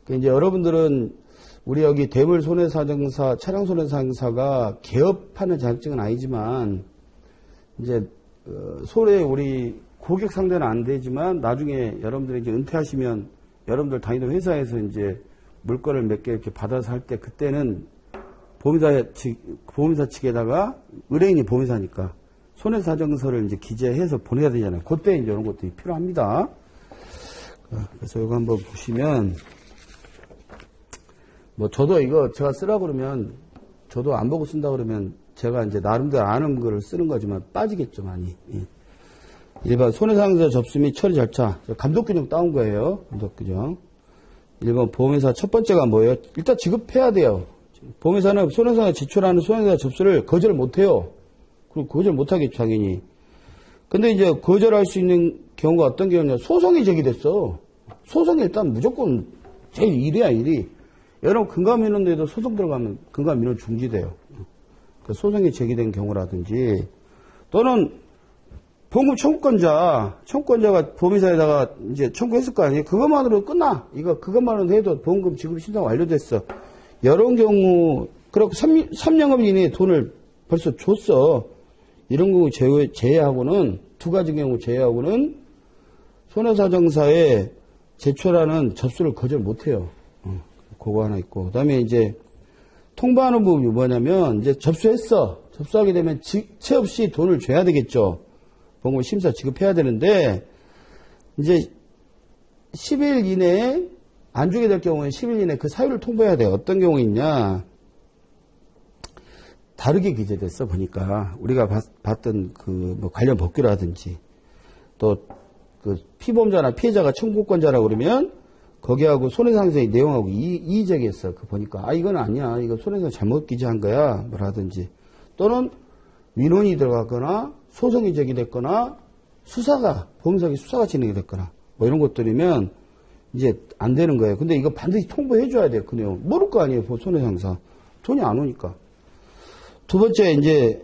그러니까 이제 여러분들은 우리 여기 대물 손해사정사, 차량 손해사정사가 개업하는 자격증은 아니지만 이제 우리 고객 상대는 안 되지만 나중에 여러분들이 이제 은퇴하시면 여러분들 다니던 회사에서 이제 물건을 몇 개 이렇게 받아서 할 때 그때는 보험회사 측에다가 의뢰인이 보험회사니까 손해사정서를 이제 기재해서 보내야 되잖아요. 그때 이제 이런 것들이 필요합니다. 그래서 이거 한번 보시면 뭐 저도 이거 제가 쓰라 그러면 저도 안 보고 쓴다 그러면 제가 이제 나름대로 아는 거를 쓰는 거지만 빠지겠죠 많이. 일반 손해상사 접수 및 처리 절차 감독규정 따온 거예요. 감독규정. 1번 보험회사 첫 번째가 뭐예요? 일단 지급해야 돼요. 보험회사는 손해상사 지출하는 손해상사 접수를 거절을 못해요. 그리고 거절 못하겠죠 당연히. 근데 이제 거절할 수 있는 경우가 어떤 경우냐? 소송이 제기됐어. 소송이 일단 무조건 제일 1위야 1위. 여러분 근감인원에도 소송 들어가면 근감인원 중지돼요. 그 소송이 제기된 경우라든지 또는 보험금 청구권자가 보험회사에다가 이제 청구했을 거 아니에요. 그것만으로 끝나. 그것만으로 해도 보험금 지급 신청 완료됐어. 이런 경우 그렇고 3년간 이내에 돈을 벌써 줬어. 이런 경우 제외하고는 두 가지 경우 제외하고는 손해사정사에 제출하는 접수를 거절 못해요. 그거 하나 있고 그다음에 이제 통보하는 부분이 뭐냐면 이제 접수했어. 접수하게 되면 지체 없이 돈을 줘야 되겠죠. 보험금 심사 지급해야 되는데 이제 10일 이내에 안 주게 될 경우에 10일 이내에 그 사유를 통보해야 돼요. 어떤 경우 있냐? 다르게 기재됐어 보니까 우리가 봤던 그 뭐 관련 법규라든지 또 그 피보험자나 피해자가 청구권자라고 그러면 거기하고 손해상사의 내용하고 이의적이었어. 그 보니까 이건 아니야. 이거 손해상사 잘못 기재한 거야. 뭐라든지 또는 민원이 들어갔거나 소송이 제기됐거나 보험사기 수사가 진행이 됐거나 뭐 이런 것들이면 이제 안 되는 거예요. 근데 이거 반드시 통보해 줘야 돼요. 그 내용. 모를 거 아니에요. 손해상사. 돈이 안 오니까. 두 번째 이제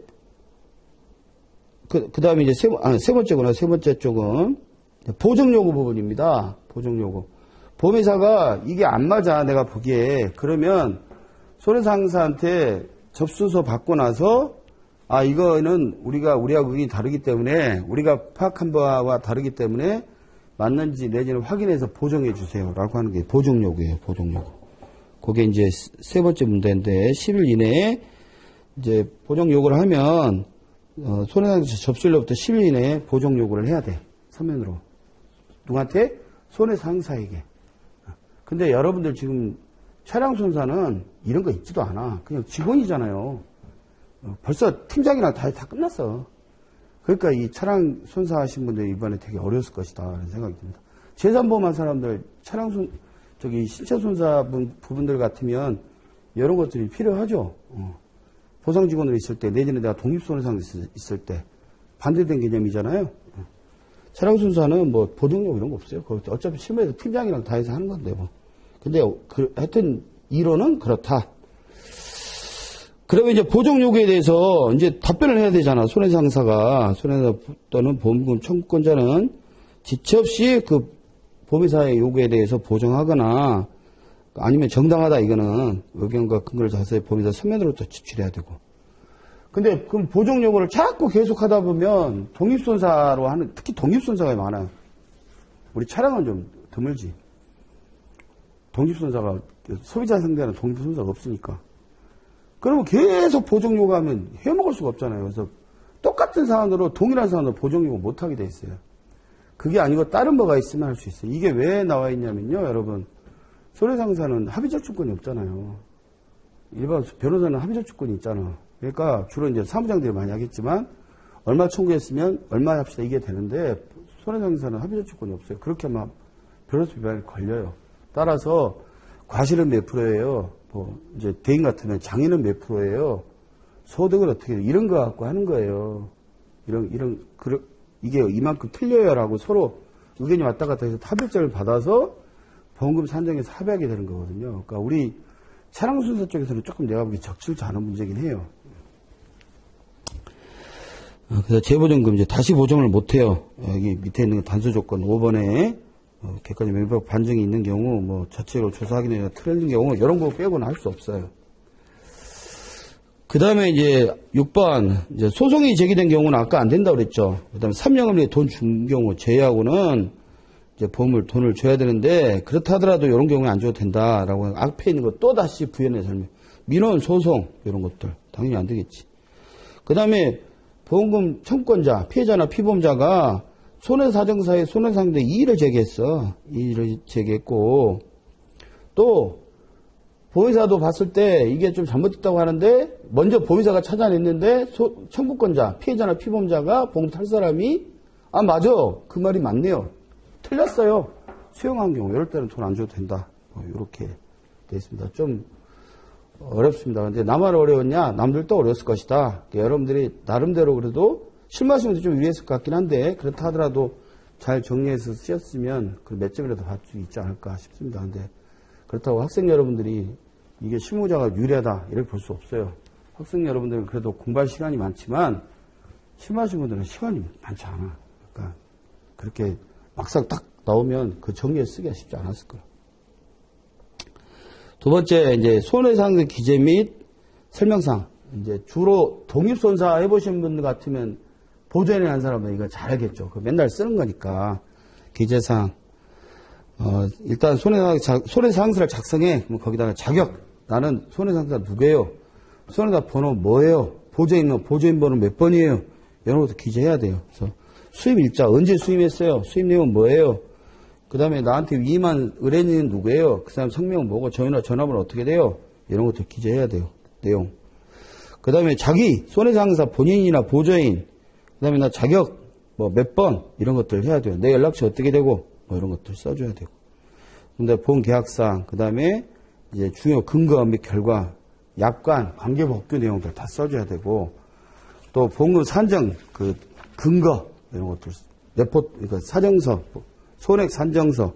그 다음에 이제 세 번째구나. 세 번째 쪽은 보정요구 부분입니다. 보정요구. 보험회사가 이게 안 맞아 내가 보기에 그러면 손해상사한테 접수서 받고 나서 이거는 우리하고 의견이 다르기 때문에 우리가 파악한 바와 다르기 때문에 맞는지 내지는 확인해서 보정해 주세요 라고 하는 게 보정요구예요. 보정요구. 그게 이제 세 번째 문제인데 10일 이내에 이제 보정요구를 하면 손해상사 접수일로부터 10일 이내에 보정요구를 해야 돼. 서면으로. 누구한테? 손해상사에게. 근데 여러분들 지금 차량손사는 이런 거 있지도 않아. 그냥 직원이잖아요. 벌써 팀장이랑 다 끝났어. 그러니까 이 차량 손사하신 분들 이번에 되게 어려웠을 것이다. 라는 생각이 듭니다. 재산보험한 사람들, 신체손사 부분들 같으면 이런 것들이 필요하죠. 보상직원으로 있을 때, 내지는 내가 독립손해상 있을 때 반대된 개념이잖아요. 차량손사는 뭐 보정료 이런 거 없어요. 어차피 실무에서 팀장이랑 다 해서 하는 건데 뭐. 근데 하여튼 이론은 그렇다. 그러면 이제 보정요구에 대해서 이제 답변을 해야 되잖아. 손해상사가 또는 보험금 청구권자는 지체 없이 그 보험회사의 요구에 대해서 보정하거나 아니면 정당하다 이거는 의견과 근거를 자세히 보험회사 서면으로 또 지출해야 되고. 근데 그럼 보정요구를 자꾸 계속하다 보면 독립손사로 하는 특히 독립손사가 많아요. 우리 차량은 좀 드물지. 독립손사가 소비자 상대는 독립손사가 없으니까. 그러면 계속 보정요구하면 해먹을 수가 없잖아요. 그래서 똑같은 사안으로 동일한 사안으로 보존기고 못하게 돼 있어요. 그게 아니고 다른 뭐가 있으면 할 수 있어요. 이게 왜 나와 있냐면요, 여러분. 손해상사는 합의적 주권이 없잖아요. 일반 변호사는 합의적 주권이 있잖아. 그러니까 주로 이제 사무장들이 많이 하겠지만 얼마 청구했으면 얼마 합시다 이게 되는데 손해상사는 합의적 주권이 없어요. 그렇게 하면 변호사 비판이 걸려요. 따라서 과실은 몇 프로예요. 뭐 이제 대인 같으면 장애는 몇 프로예요. 소득을 어떻게 이런 거 갖고 하는 거예요. 이게 이만큼 틀려요라고 서로 의견이 왔다 갔다 해서 합의점을 받아서 보험금 산정에서 합의하게 되는 거거든요. 그러니까 우리 차량순사 쪽에서는 조금 내가 보기 적절치 않은 문제긴 해요. 그래서 재보증금 이제 다시 보정을 못해요. 여기 밑에 있는 단수 조건 5번에 객관적 명백 반증이 있는 경우, 뭐 자체로 조사하기 전에 틀린 경우 이런 거 빼고는 할 수 없어요. 그 다음에 이제 6번 이제 소송이 제기된 경우는 아까 안 된다고 그랬죠. 그 다음에 3년금리 돈 준 경우 제외하고는 이제 보험을 돈을 줘야 되는데 그렇다 하더라도 이런 경우에 안 줘도 된다라고 앞에 있는 거 또 다시 부연해 설명. 민원 소송 이런 것들 당연히 안 되겠지. 그 다음에 보험금 청구권자 피해자나 피보험자가 손해사정사에 손해상대 이의를 제기했어. 이의를 제기했고 또 보험사도 봤을 때 이게 좀 잘못됐다고 하는데 먼저 보험사가 찾아냈는데 청구권자 피해자나 피보험자가 보험 탈 사람이 아 맞아 그 말이 맞네요. 틀렸어요. 수용한 경우 이럴 때는 돈 안 줘도 된다. 이렇게 되어 있습니다. 좀 어렵습니다. 근데 나만 어려웠냐? 남들도 어려웠을 것이다. 여러분들이 나름대로 그래도 실마시면서 좀 유리했을 것 같긴 한데 그렇다 하더라도 잘 정리해서 쓰셨으면 그 몇 점이라도 받을 수 있지 않을까 싶습니다. 근데 그렇다고 학생 여러분들이 이게 실무자가 유리하다 이렇게 볼 수 없어요. 학생 여러분들은 그래도 공부할 시간이 많지만 실무하신 분들은 시간이 많지 않아. 그러니까 그렇게 막상 딱 나오면 그 정리해 쓰기가 쉽지 않았을 거예요. 두 번째, 이제 손해상의 기재 및 설명상. 이제 주로 독립손사 해보신 분들 같으면 보존에 한 사람은 이거 잘하겠죠. 그 맨날 쓰는 거니까. 기재상. 일단 손해상사를 작성해. 그럼 거기다가 자격. 나는 손해상사 누구예요? 손해상 번호 뭐예요? 보조인 번호 몇 번이에요? 이런 것도 기재해야 돼요. 그래서 수입일자 언제 수임했어요? 수입 내용은 뭐예요? 그 다음에 나한테 위임한 의뢰인은 누구예요? 그 사람 성명은 뭐고 전화번호 어떻게 돼요? 이런 것도 기재해야 돼요. 내용. 그 다음에 자기 손해상사 본인이나 보조인 그 다음에 나 자격 뭐 몇 번 이런 것들 해야 돼요. 내 연락처 어떻게 되고 뭐 이런 것들 써줘야 되고. 근데 보험계약상 그 다음에 이제 중요 근거 및 결과 약관 관계법규 내용들 다 써줘야 되고 또 보험금 산정 그 근거 이런 것들 레포트 그러니까 사정서 손해액 산정서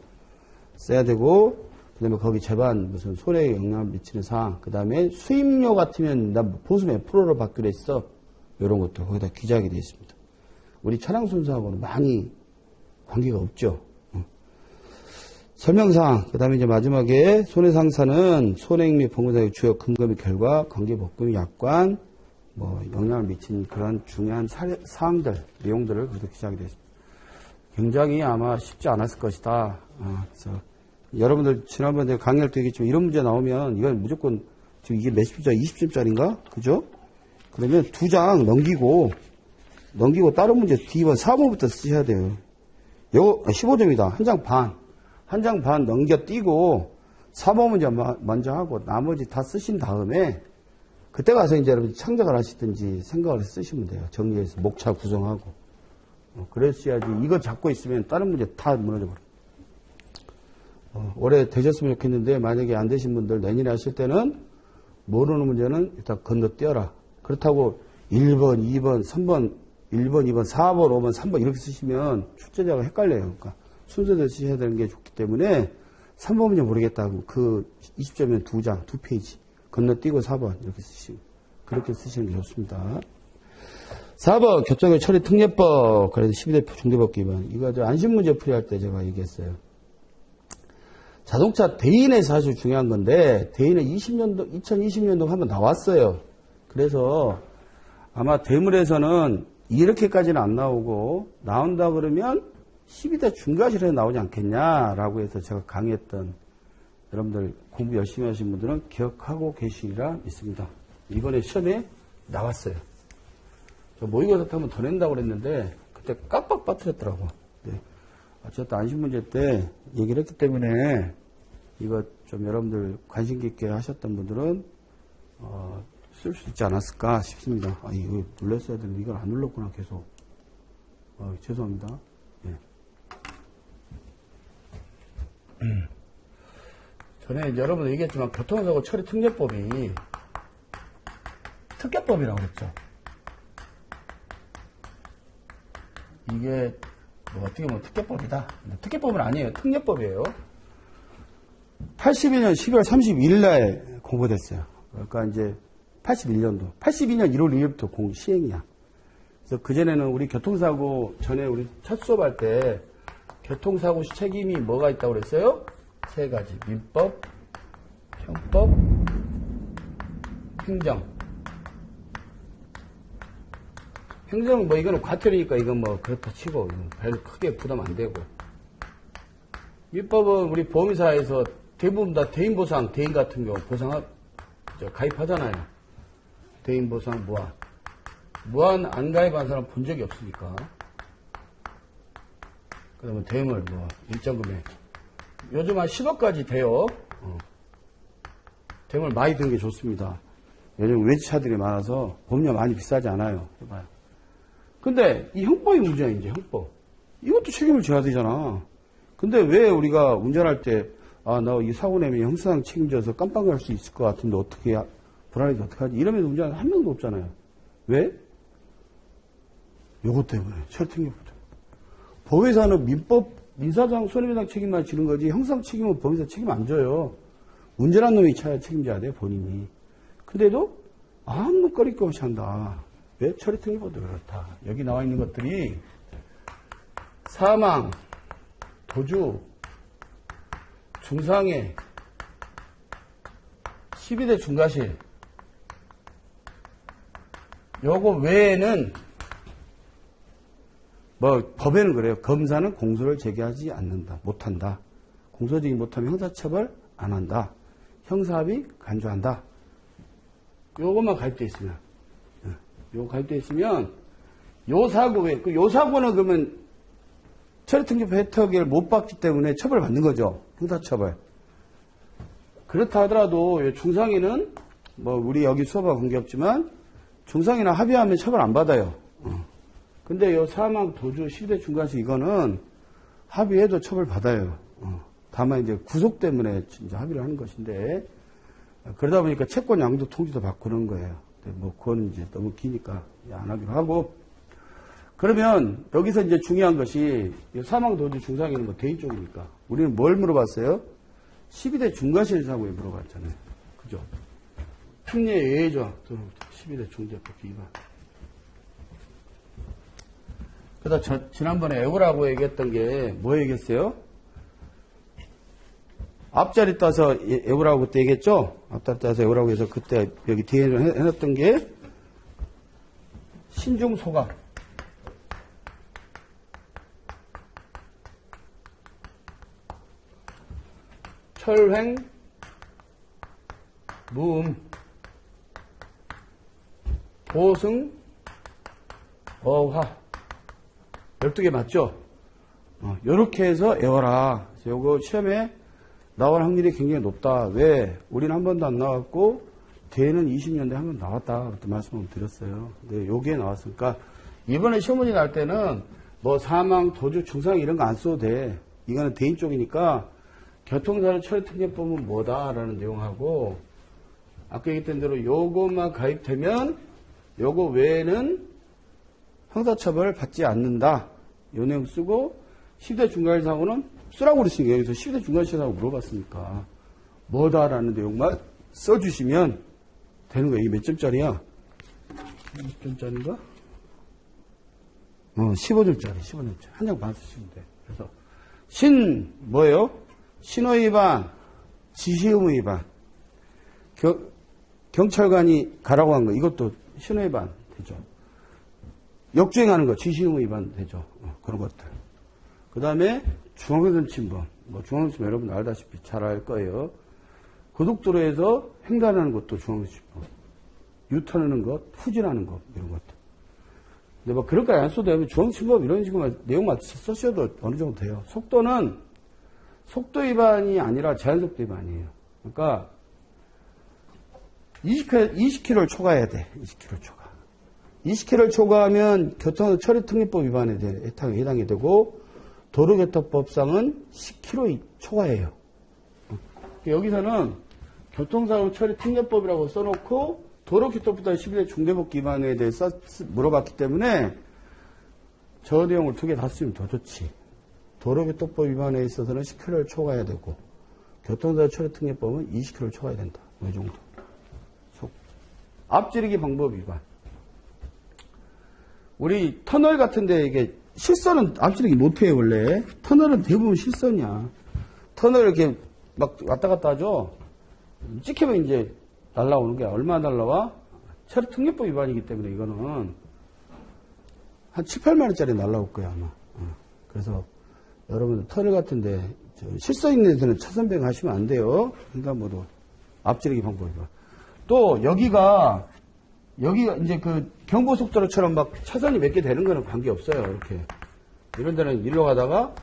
써야 되고 그다음에 거기 재반 무슨 손해에 영향을 미치는 사항 그다음에 수임료 같으면 나 보수 몇 프로를 받기로 했어 이런 것도 거기다 기재하게 되어 있습니다. 우리 차량순사하고는 많이 관계가 없죠. 설명사항 그다음에 이제 마지막에 손해상사는 손해액 및 보험사의 주요 근거 및 결과 관계법규 약관 뭐 영향을 미친 그런 중요한 사항들 내용들을 거기다 기재하게 되어 있습니다. 굉장히 아마 쉽지 않았을 것이다. 그래서 여러분들 지난번에 강의할 때 얘기했지만 이런 문제 나오면 이건 무조건 지금 이게 몇십 점, 20점짜리인가? 그죠? 그러면 2장 넘기고 다른 문제 D번 4번부터 쓰셔야 돼요. 요거 15점이다. 한 장 반 넘겨띄고 4번 문제 먼저 하고 나머지 다 쓰신 다음에 그때 가서 이제 여러분 창작을 하시든지 생각을 해서 쓰시면 돼요. 정리해서 목차 구성하고. 그랬어야지 이거 잡고 있으면 다른 문제 다 무너져 버려요. 올해 되셨으면 좋겠는데 만약에 안 되신 분들 내년에 하실 때는 모르는 문제는 일단 건너뛰어라. 그렇다고 1번, 2번, 3번, 1번, 2번, 4번, 5번, 3번 이렇게 쓰시면 출제자가 헷갈려요. 그러니까 순서대로 쓰셔야 되는 게 좋기 때문에 3번 문제 모르겠다고 그 20점이면 2장, 2페이지 건너뛰고 4번 이렇게 쓰시면 그렇게 쓰시는 게 좋습니다. 4번 교통의 처리 특례법 그래서 12대 중대법 위반 이거 안심문제 풀이할 때 제가 얘기했어요. 자동차 대인에서 사실 중요한 건데 대인은 2020년도 한번 나왔어요. 그래서 아마 대물에서는 이렇게까지는 안 나오고 나온다 그러면 12대 중과실에 나오지 않겠냐라고 해서 제가 강의했던 여러분들 공부 열심히 하신 분들은 기억하고 계시리라 믿습니다. 이번에 시험에 나왔어요. 모의고사 타면 더 낸다고 그랬는데, 그때 깜빡 빠뜨렸더라고. 네. 어쨌든 안심문제 때 얘기를 했기 때문에, 이거 좀 여러분들 관심 깊게 하셨던 분들은, 쓸 수 있지 않았을까 싶습니다. 아, 이거 눌렀어야 되는데, 이걸 안 눌렀구나, 계속. 죄송합니다. 예. 전에 이제 여러분들 얘기했지만, 교통사고 처리 특례법이 특례법이라고 그랬죠. 이게 뭐 어떻게 보면 특례법이다. 특례법은 아니에요. 특례법이에요. 82년 12월 31일 날 공부됐어요. 그러니까 이제 81년도. 82년 1월 2일부터 시행이야. 그래서 그전에는 우리 교통사고 전에 우리 첫 수업할 때 교통사고 시 책임이 뭐가 있다고 그랬어요? 세 가지. 민법, 형법, 행정. 행정은 뭐 이거는 과태료니까 이건 뭐 그렇다 치고 별 크게 부담 안 되고. 민법은 우리 보험회사에서 대부분 다 대인보상, 대인 같은 경우 가입하잖아요. 대인보상 무한. 무한 안 가입한 사람 본 적이 없으니까. 그 다음에 대물 뭐 일정 금액. 요즘 한 10억까지 돼요. 대물 많이 드는 게 좋습니다. 요즘 외제차들이 많아서 보험료 많이 비싸지 않아요. 해봐요. 근데 이 형법이 문제야, 이제 형법. 이것도 책임을 져야 되잖아. 근데 왜 우리가 운전할 때, 나 이 사고 내면 형사상 책임져서 깜빡할 수 있을 것 같은데 어떻게, 불안해서 어떡하지? 이러면서 운전하는 한 명도 없잖아요. 왜? 요것 때문에. 철특례부터. 보험회사는 민사상 손해배상 책임만 지는 거지, 형사상 책임은 보험회사 책임 안 져요. 운전한 놈이 차야 책임져야 돼, 본인이. 근데도 아무 거리낌 없이 한다. 왜? 처리특례법도 그렇다. 여기 나와 있는 것들이 사망, 도주, 중상해, 12대 중과실, 요거 외에는 뭐 법에는 그래요. 검사는 공소를 제기하지 않는다. 못한다. 공소 제기 못하면 형사처벌 안 한다. 형사합의 간주한다. 요것만 가입되어 있으면. 요거 가입되어 있으면 요 사고에, 요 사고는 그러면 처리특례법 혜택을 못 받기 때문에 처벌받는 거죠. 형사처벌. 그렇다 하더라도 중상해는 뭐 우리 여기 수업하고 관계없지만 중상해나 합의하면 처벌 안 받아요. 근데 요 사망, 도주, 12대 중과실 이거는 합의해도 처벌 받아요. 다만 이제 구속 때문에 이제 합의를 하는 것인데 그러다 보니까 채권 양도 통지도 받고 그런 거예요. 뭐 그건 이제 너무 기니까 안 하기로 하고. 그러면 여기서 이제 중요한 것이 사망, 도주, 중상해는 뭐 대인 쪽이니까 우리는 뭘 물어봤어요? 12대 중과실 사고에 물어봤잖아요. 그죠? 특례 예외조항 12대 중대법 위반. 그래서 지난번에 애우라고 얘기했던 게 뭐 얘기했어요? 앞자리 따서 애우라고 그때 얘기했죠? 앞자리 따서 애우라고 해서 그때 여기 뒤에 해놨던 게 신중소각. 철횡, 무음, 보승, 어화. 12개 맞죠? 요렇게 해서 외워라. 요거 시험에 나올 확률이 굉장히 높다. 왜? 우리는 한 번도 안 나왔고, 대는 20년대 한 번 나왔다. 그렇게 말씀을 드렸어요. 근데 요게 나왔으니까, 이번에 시험 문제 날 때는 뭐 사망, 도주, 중상 이런 거 안 써도 돼. 이거는 대인 쪽이니까, 교통사고 처리특례법은 뭐다라는 내용하고, 아까 얘기했던 대로 요것만 가입되면, 요거 외에는 형사처벌을 받지 않는다. 요 내용 쓰고, 10대 중과실 사고는 쓰라고 그랬으니까, 여기서 10대 중과실 사고 물어봤으니까, 뭐다라는 내용만 써주시면 되는 거예요. 이게 몇 점짜리야? 몇 점짜리인가? 15점짜리, 15점짜리. 한 장 반 쓰시면 돼. 그래서, 뭐예요? 신호위반, 지시의무 위반. 경찰관이 가라고 한 거, 이것도 신호위반 되죠. 역주행하는 거, 지시의무 위반 되죠. 그런 것들. 그 다음에 중앙선 침범. 뭐 중앙선 침범 여러분 알다시피 잘 알 거예요. 고속도로에서 횡단하는 것도 중앙선 침범. 유턴하는 것, 후진하는 것, 이런 것들. 근데 뭐 그런까지 안 써도 되면 중앙침범 이런 식으로만 내용만 쓰셔도 어느 정도 돼요. 속도는 속도 위반이 아니라 제한속도 위반이에요. 그러니까 20km를 초과해야 돼. 20km 초과. 20km를 초과하면 교통처리특례법 위반에 해당이 되고 도로교통법상은 10km 초과해요. 여기서는 교통사고처리특례법이라고 써놓고 도로교통법상 11회 중대법 위반에 대해서 물어봤기 때문에 저 내용을 두 개 다 쓰면 더 좋지. 도로교통법 위반에 있어서는 10km를 초과해야 되고 교통사고처리특례법은 20km를 초과해야 된다. 이 정도. 앞지르기 방법 위반. 우리 터널 같은데 이게 실선은 앞지르기 못해요 원래. 터널은 대부분 실선이야. 터널 이렇게 막 왔다 갔다 하죠. 찍히면 이제 날라오는 게 얼마나 날라와? 처리특례법 위반이기 때문에 이거는 한 7, 8만 원짜리 날라올 거야 아마. 그래서 여러분 터널 같은데 실선 있는 데서는 차선변경 하시면 안 돼요. 횡단보도 앞지르기 방법 위반. 또 여기가 이제 그 경보속도로처럼 막 차선이 몇 개 되는 거는 관계없어요. 이렇게 이런 데는 일로 가다가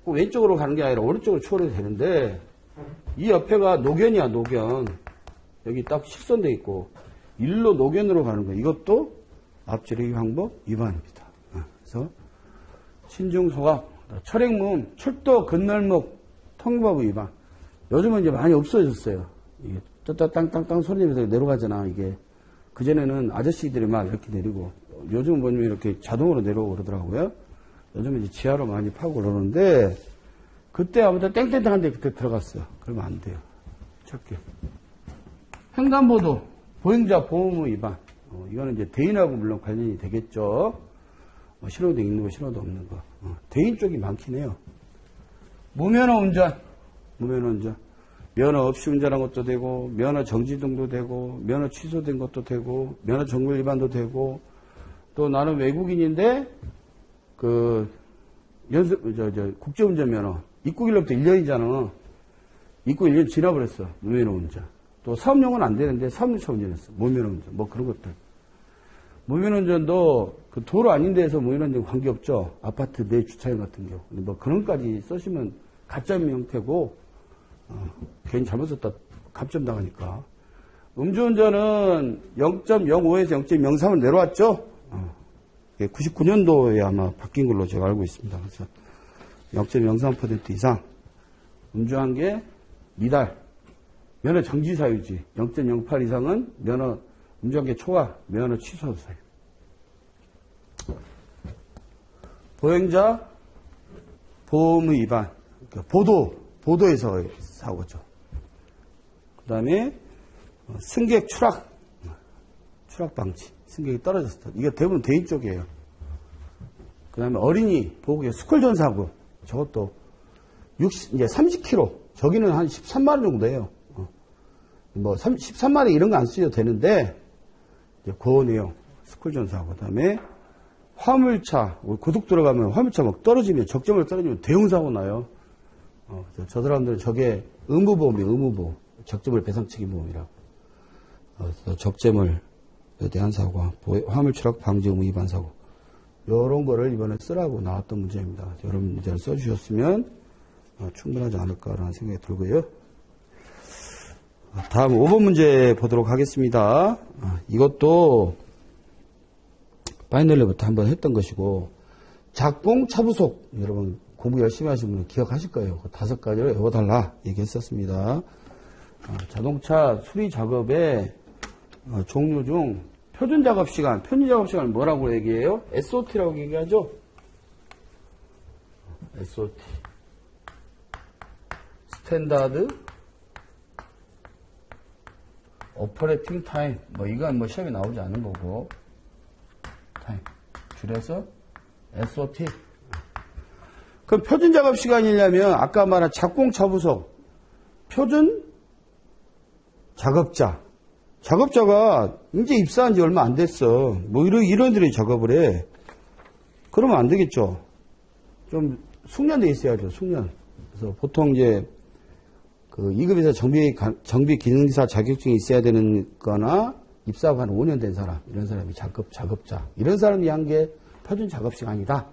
꼭 왼쪽으로 가는 게 아니라 오른쪽으로 추월해도 되는데 이 옆에가 노견이야. 노견. 여기 딱 실선돼 있고 일로 노견으로 가는 거. 이것도 앞지르기 방법 위반입니다. 그래서 신중소각, 철행무음, 출도 건널목 통과법 위반. 요즘은 이제 많이 없어졌어요. 이게 땅땅땅땅 소리 내면서 내려가잖아. 이게 그전에는 아저씨들이 막 이렇게 내리고 요즘은 보면 이렇게 자동으로 내려오고 그러더라고요. 요즘은 이제 지하로 많이 파고 그러는데 그때 아무튼 땡땡땡한데 그때 들어갔어요. 그러면 안 돼요. 첫개. 횡단보도 보행자 보호무 위반. 이거는 이제 대인하고 물론 관련이 되겠죠. 신호등 있는 거, 신호등 없는 거. 대인 쪽이 많긴 해요. 무면허 운전. 면허 없이 운전한 것도 되고, 면허 정지 등도 되고, 면허 취소된 것도 되고, 면허 정벌 위반도 되고, 또 나는 외국인인데, 국제운전 면허. 입국1년부터 1년이잖아. 입국 1년 지나버렸어. 무면허 운전. 또 사업용은 안 되는데, 사업용차 운전했어. 무면허 운전. 뭐 그런 것들. 무면허 운전도 그 도로 아닌 데에서 무면허 운전 관계없죠. 아파트 내 주차장 같은 경우. 뭐 그런까지 쓰시면 가짜민 형태고, 괜히 잘못 썼다 감점 당하니까. 음주운전은 0.05에서 0.03을 내려왔죠. 99년도에 아마 바뀐 걸로 제가 알고 있습니다. 그래서 0.03% 이상 음주한 게 미달, 면허 정지 사유지. 0.08 이상은 면허 음주한 게 초과, 면허 취소 사유. 보행자 보호무 위반, 보도에서 사고죠. 그 다음에 승객 추락 방지. 승객이 떨어졌다. 이게 대부분 대인 쪽이에요. 그 다음에 어린이 보호구역 스쿨존 사고. 저것도 이제 30km. 저기는 한 13마리 정도 돼요. 뭐 13마리 이런 거 안 쓰셔도 되는데 이제 그 내용 스쿨존 사고. 그 다음에 화물차 고속도로 가면 화물차 막 떨어지면 적점을 떨어지면 대형 사고 나요. 저 사람들은 저게 의무보험이에요. 의무보험. 적재물 배상책임보험이라고. 적재물에 대한 사고와 화물 추락 방지 의무 위반 사고. 요런 거를 이번에 쓰라고 나왔던 문제입니다. 여러분 문제를 써주셨으면 충분하지 않을까라는 생각이 들고요. 다음 5번 문제 보도록 하겠습니다. 이것도 파이널레부터 한번 했던 것이고, 작공 차부속. 여러분 공부 열심히 하시는 분은 기억하실 거예요. 그 5가지를 외워달라 얘기했었습니다. 자동차 수리 작업의 종류 중 표준 작업 시간을 뭐라고 얘기해요? SOT라고 얘기하죠? SOT. 스탠다드 오퍼레이팅 타임. 이건 시험에 나오지 않은 거고. 타임. 줄여서 SOT. 그럼 표준 작업 시간이냐면 아까 말한 작공차부속 표준 작업자가 이제 입사한 지 얼마 안 됐어. 이런 들이 작업을 해. 그러면 안 되겠죠. 좀 숙련돼 있어야죠. 숙련. 그래서 보통 이제 그 2급에서 정비 기능사 자격증이 있어야 되는 거나 입사하고 한 5년 된 사람, 이런 사람이 작업자. 이런 사람이 한 게 표준 작업시간이다.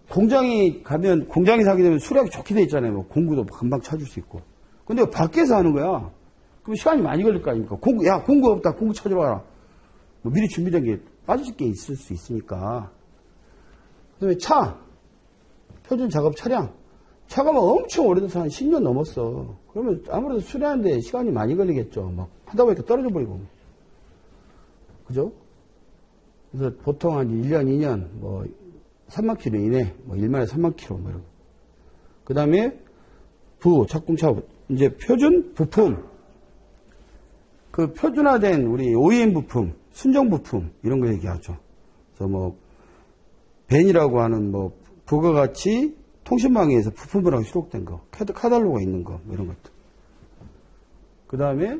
공장이 가면, 공장에서 하게 되면 수량이 좋게 돼 있잖아요. 뭐 공구도 금방 찾을 수 있고. 근데 밖에서 하는 거야. 그럼 시간이 많이 걸릴 거 아닙니까? 공구 없다. 공구 찾으러 와라. 뭐 미리 준비된 게 빠질 게 있을 수 있으니까. 그 다음에 표준 작업 차량. 차가 막 엄청 오래돼서 한 10년 넘었어. 그러면 아무래도 수리하는데 시간이 많이 걸리겠죠. 막 하다 보니까 떨어져 버리고. 그죠? 그래서 보통 한 1년, 2년, 뭐 3만 킬로 이내, 뭐 1만에 3만 킬로, 뭐 이런 거. 그 다음에 작공차, 이제 표준 부품. 그 표준화된 우리 OEM 부품, 순정 부품, 이런 거 얘기하죠. 그래서 뭐, 벤이라고 하는 뭐, 부가 같이 통신망에서 부품으로 수록된 거, 카탈로그가 있는 거, 뭐 이런 것들. 그 다음에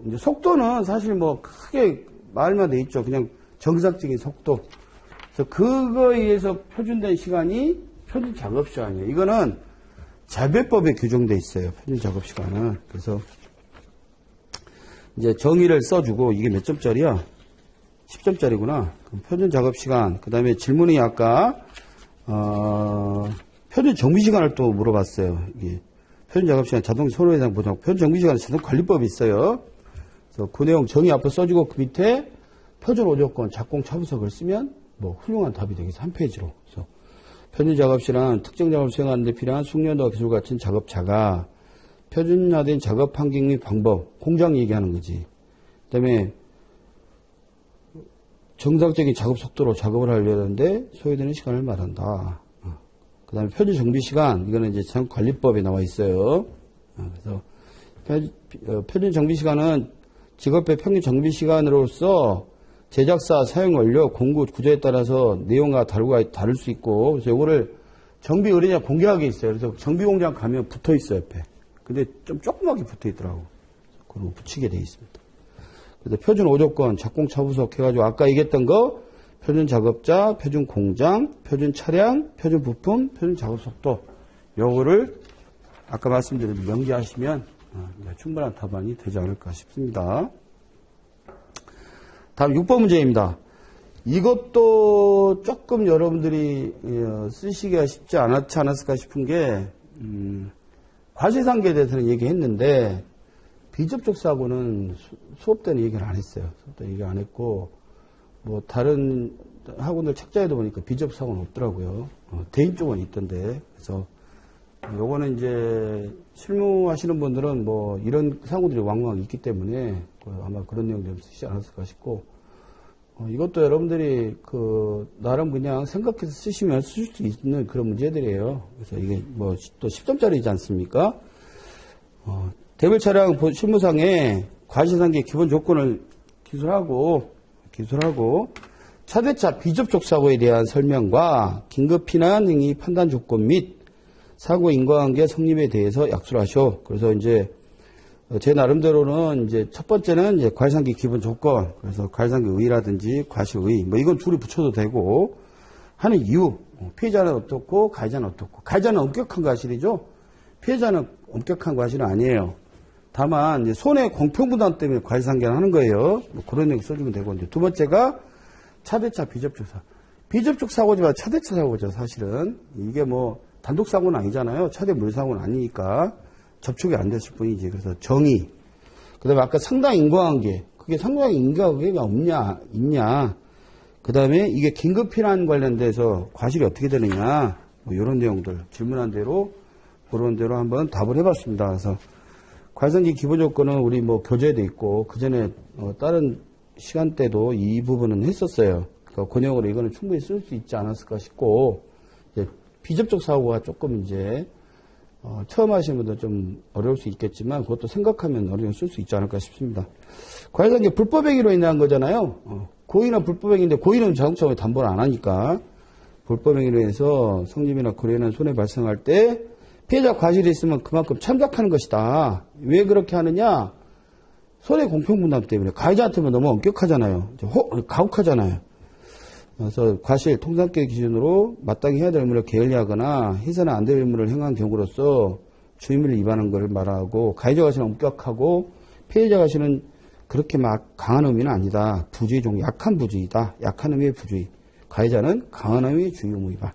이제 속도는 사실 뭐 크게 말만 돼 있죠. 그냥 정상적인 속도. 그래서 그거에 의해서 표준된 시간이 표준 작업 시간이에요. 이거는 자배법에 규정돼 있어요. 표준 작업 시간은. 그래서 이제 정의를 써주고 이게 몇 점짜리야? 10점짜리구나. 표준 작업 시간. 그 다음에 질문이 아까 표준 정비 시간을 또 물어봤어요. 이게 표준 작업 시간 자동 손해배상 보장. 표준 정비 시간은 자동 관리법이 있어요. 그래서 그 내용 정의 앞에 써주고 그 밑에 표준 5조건 작공 차부석을 쓰면 뭐 훌륭한 답이 되겠어. 한 페이지로. 그래서 표준 작업 시간 특정 작업 수행하는 데 필요한 숙련도와 기술 같은 작업자가 표준화된 작업 환경 및 방법, 공장 얘기하는 거지. 그 다음에 정상적인 작업 속도로 작업을 하려는데 소요되는 시간을 말한다. 그 다음에 표준 정비 시간, 이거는 이제 관리법에 나와 있어요. 그래서 표준 정비 시간은 직업의 평균 정비 시간으로서 제작사, 사용 원료, 공구, 구조에 따라서 내용과 다를 수 있고, 그래서 이거를 정비 의뢰자 공개하게 있어요. 그래서 정비 공장 가면 붙어 있어요, 옆에. 근데 좀 조그맣게 붙어 있더라고. 그걸 붙이게 돼 있습니다. 그래서 표준 5조건, 작공 차부석 해가지고 아까 얘기했던 거, 표준 작업자, 표준 공장, 표준 차량, 표준 부품, 표준 작업 속도. 요거를 아까 말씀드린 명기하시면 충분한 답안이 되지 않을까 싶습니다. 다음 6번 문제입니다. 이것도 조금 여러분들이 쓰시기가 쉽지 않았지 않았을까 싶은 게 과실상계에 대해서는 얘기했는데 비접촉 사고는 수업 때는 얘기를 안 했어요. 수업 때 얘기 안 했고 뭐 다른 학원들 책자에도 보니까 비접촉 사고는 없더라고요. 대인 쪽은 있던데. 그래서 요거는 이제 실무하시는 분들은 뭐 이런 사고들이 왕왕 있기 때문에 아마 그런 내용 좀 쓰지 않았을까 싶고 이것도 여러분들이 나름 그냥 생각해서 쓰시면 쓸 수 있는 그런 문제들이에요. 그래서 이게 뭐 또 10점짜리이지 않습니까? 대별 차량 실무상에 과실상계 기본 조건을 기술하고 차대차 비접촉 사고에 대한 설명과 긴급 피난 행위 판단 조건 및 사고 인과관계 성립에 대해서 약수를 하셔. 그래서 이제 제 나름대로는 이제 첫 번째는 이제 과실상계 기본 조건, 그래서 과실상계 의의라든지 과실의, 뭐 이건 둘이 붙여도 되고 하는 이유, 피해자는 어떻고 가해자는 어떻고. 가해자는 엄격한 과실이죠. 피해자는 엄격한 과실은 아니에요. 다만 이제 손해 공평분담 때문에 과실상계를 하는 거예요. 뭐 그런 얘기 써주면 되고. 이제 두 번째가 차대차 비접촉 사고. 비접촉 사고지만 차대차 사고죠. 사실은 이게 뭐 단독 사고는 아니잖아요. 차대 물사고는 아니니까 접촉이 안 됐을 뿐이지. 그래서 정의. 그 다음에 아까 상당 인과관계. 그게 상당 인과관계가 있냐. 그 다음에 이게 긴급 피난 관련돼서 과실이 어떻게 되느냐. 뭐 이런 내용들 질문한 대로 그런 대로 한번 답을 해봤습니다. 그래서 과실상계 기본 조건은 우리 뭐 교재에도 있고 그 전에 다른 시간대도 이 부분은 했었어요. 그러니까 권역으로 이거는 충분히 쓸 수 있지 않았을까 싶고 이제 비접촉 사고가 조금 이제 처음 하시는 분들 좀 어려울 수 있겠지만 그것도 생각하면 어려운 쓸 수 있지 않을까 싶습니다. 과실상계 불법행위로 인한 거잖아요. 고의나 불법행위인데 고의는 자동차로 담보를 안 하니까 불법행위로 해서 성립이나 거래나 손해 발생할 때 피해자 과실이 있으면 그만큼 참작하는 것이다. 왜 그렇게 하느냐? 손해 공평분담 때문에 가해자한테는 너무 엄격하잖아요. 가혹하잖아요. 그래서 과실 통상계 기준으로 마땅히 해야 될 의무를 게을리하거나 해서는 안 될 의무를 행한 경우로서 주의미를 위반한 것을 말하고 가해자 과실은 엄격하고 피해자 과실은 그렇게 막 강한 의미는 아니다. 부주의 종류, 약한 부주의다. 약한 의미의 부주의. 가해자는 강한 의미의 주의 의무 위반.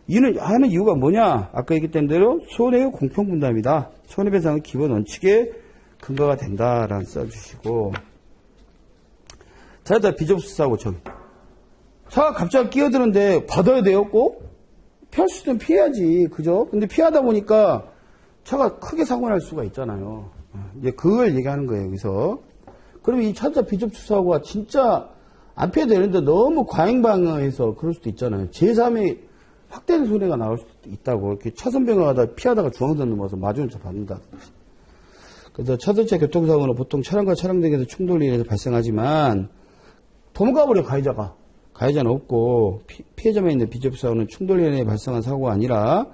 이는 하는 이유가 뭐냐? 아까 얘기했던 대로 손해의 공평분담이다. 손해배상은 기본 원칙에 근거가 된다라는 써주시고. 자, 비접수사고 저기. 차가 갑자기 끼어드는데 받아야 돼요, 꼭? 피할 수 있으면 피해야지, 그죠? 근데 피하다 보니까 차가 크게 사고 날 수가 있잖아요. 이제 그걸 얘기하는 거예요, 여기서. 그러면 이 차자 비접수사고가 진짜 안 피해도 되는데 너무 과잉방어해서 그럴 수도 있잖아요. 제3의 확대된 손해가 나올 수도 있다고. 이렇게 차선 변경하다 피하다가 중앙선 넘어서 마주운차 받는다. 그래서 차선차 교통사고는 보통 차량과 차량 등에서 충돌이 인해서 발생하지만 도망가버려, 가해자가. 가해자는 없고 피해자만 있는 비접수사고는 충돌 인해 발생한 사고가 아니라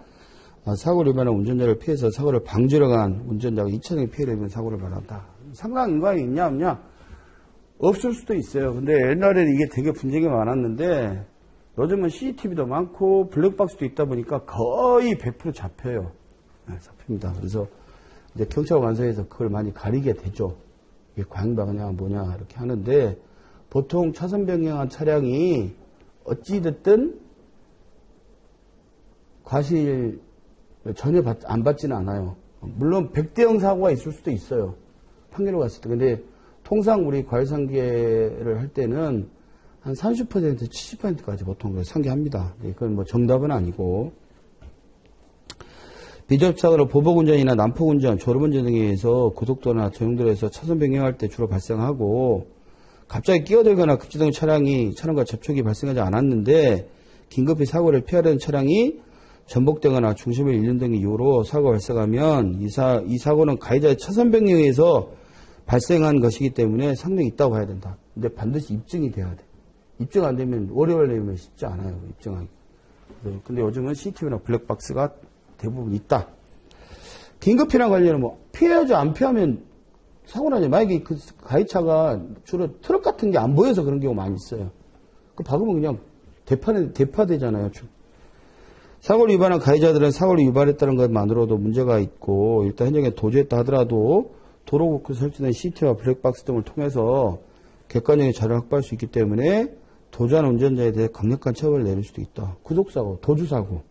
사고를 위반한 운전자를 피해서 사고를 방지하러 간 운전자가 2차적인 피해를 입은 사고를 말한다. 상당 인과이 있냐 없냐? 없을 수도 있어요. 근데 옛날에는 이게 되게 분쟁이 많았는데 요즘은 CCTV도 많고 블랙박스도 있다 보니까 거의 100% 잡혀요. 네, 잡힙니다. 그래서 이제 경찰 관서에서 그걸 많이 가리게 되죠. 이게 과잉방어냐 뭐냐 이렇게 하는데 보통 차선 변경한 차량이 어찌됐든 과실 전혀 안 받지는 않아요. 물론 100대형 사고가 있을 수도 있어요. 판결로 갔을 때. 근데 통상 우리 과실상계를 할 때는 한 30%, 70%까지 보통 상계합니다. 그건 뭐 정답은 아니고. 비접사고로 보복운전이나 난폭운전, 졸음운전 등에 의해서 고속도로나 전용도로에서 차선 변경할 때 주로 발생하고 갑자기 끼어들거나 급제동 차량과 접촉이 발생하지 않았는데 긴급히 사고를 피하려는 차량이 전복되거나 중심을 잃는 등의 이유로 사고가 발생하면 이 사고는 가해자의 차선 변경에 의해서 발생한 것이기 때문에 상당히 있다고 봐야 된다. 근데 반드시 입증이 돼야 돼. 입증 안 되면 월요일 내면 쉽지 않아요. 입증하기. 근데 요즘은 CCTV나 블랙박스가 대부분 있다. 긴급피랑 관련은 뭐 피해야지 안 피하면 사고 나죠. 만약에 그 가해차가 주로 트럭 같은 게 안 보여서 그런 경우 많이 있어요. 그 박으면 그냥 대파되잖아요. 사고를 위반한 가해자들은 사고를 위반했다는 것만으로도 문제가 있고 일단 현장에 도주했다 하더라도 도로국에 설치된 CCTV와 블랙박스 등을 통해서 객관적인 자료를 확보할 수 있기 때문에 도주한 운전자에 대해 강력한 처벌을 내릴 수도 있다. 구속사고, 도주사고.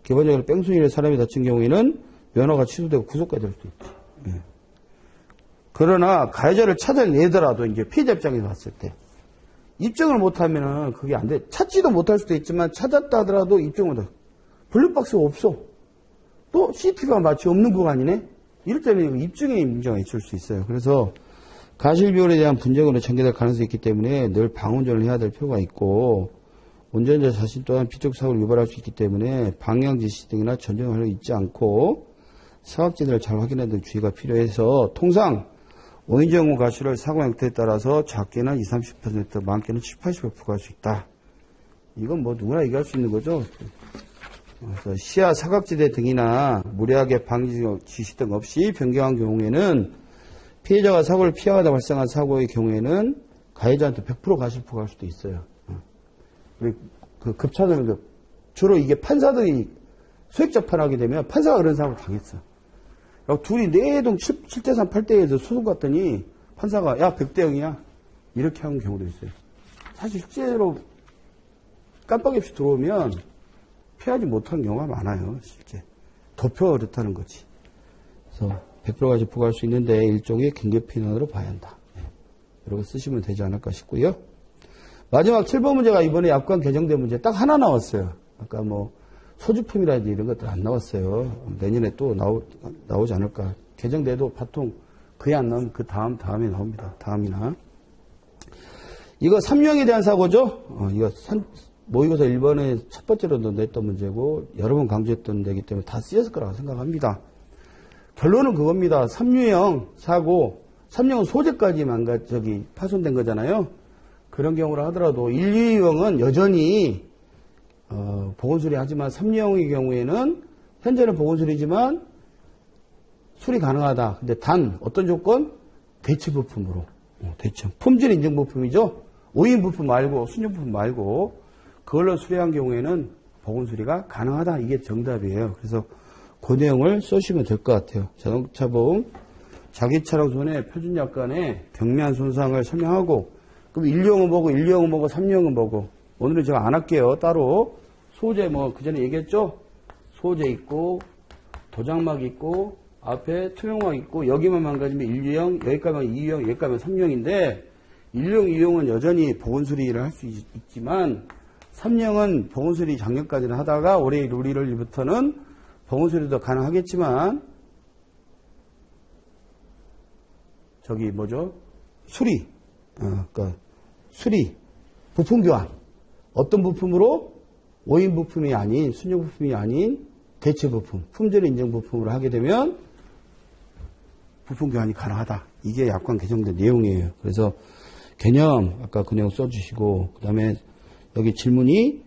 기본적으로 뺑소니로 사람이 다친 경우에는 면허가 취소되고 구속까지 될 수도 있지. 예. 그러나 가해자를 찾아내더라도 이제 피해자 입장에서 봤을 때 입증을 못하면은 그게 안 돼. 찾지도 못할 수도 있지만 찾았다 하더라도 입증을 못해. 블랙박스가 없어. 또 CCTV가 마치 없는 구간이네. 이럴 때는 입증에 문제가 있을 수 있어요. 그래서 가실비율에 대한 분쟁으로 전개될 가능성이 있기 때문에 늘 방운전을 해야 될 필요가 있고 운전자 자신 또한 비접사고를 유발할 수 있기 때문에 방향지시 등이나 전쟁을 하려 잊지 않고 사각지대를 잘 확인하는 등 주의가 필요해서 통상 5인조 경우 가실을 사고 형태에 따라서 작게는 20, 30%, 많게는 7, 80%가 할 수 있다. 이건 뭐 누구나 얘기할 수 있는 거죠. 그래서 시야 사각지대 등이나 무리하게 방지 지시 등 없이 변경한 경우에는 피해자가 사고를 피하다 발생한 사고의 경우에는 가해자한테 100% 가실포가 할 수도 있어요. 그 급차는 주로 이게 판사들이 소액 재판하게 되면 판사가 그런 사고를 당했어. 둘이 내동 7대3, 8대1에서 소송 갔더니 판사가 야 100대0이야 이렇게 하는 경우도 있어요. 사실 실제로 깜빡이 없이 들어오면 피하지 못하는 경우가 많아요. 실제 덮여 그렇다는 거지. 그래서 100%까지 부과할 수 있는데 일종의 긴급피난으로 봐야 한다. 이렇게 쓰시면 되지 않을까 싶고요. 마지막 7번 문제가 이번에 약관 개정된 문제 딱 하나 나왔어요. 아까 뭐 소지품이라든지 이런 것들 안 나왔어요. 내년에 또 나오지 않을까. 개정돼도 보통 그게 안 나오면 그 다음에 나옵니다. 다음이나. 이거 삼유형에 대한 사고죠. 이거 모의고사 1번에 첫 번째로 냈던 문제고 여러 번 강조했던 데이기 때문에 다 쓰였을 거라고 생각합니다. 결론은 그겁니다. 삼유형 사고, 삼유형은 소재까지 파손된 거잖아요. 그런 경우라 하더라도 1, 2유형은 여전히 보건수리 하지만 3유형의 경우에는 현재는 보건수리지만 수리 가능하다. 근데 단 어떤 조건? 대체 부품으로. 대체. 품질 인증 부품이죠. 오인 부품 말고 순정 부품 말고 그걸로 수리한 경우에는 보건수리가 가능하다. 이게 정답이에요. 그래서 그 내용을 써주시면 될 것 같아요. 자동차 보험 자기 차량 손해 표준 약관의 경미한 손상을 설명하고, 그럼 1류형은 뭐고, 2류형은 뭐고, 3류형은 뭐고. 오늘은 제가 안 할게요. 따로. 소재 그 전에 얘기했죠? 소재 있고, 도장막 있고, 앞에 투명막 있고, 여기만 망가지면 1류형, 여기까지만 2류형, 여기까지만 3류형인데, 1류형, 2류형은 여전히 보건수리를 할 수 있지만, 3류형은 보건수리 작년까지는 하다가, 올해 1월 1일부터는 보건수리도 가능하겠지만, 수리. 그러니까 수리. 부품 교환. 어떤 부품으로? 오인 부품이 아닌, 순정 부품이 아닌 대체 부품, 품질 인증 부품으로 하게 되면 부품 교환이 가능하다. 이게 약관 개정된 내용이에요. 그래서 개념 아까 그 내용 써주시고, 그 다음에 여기 질문이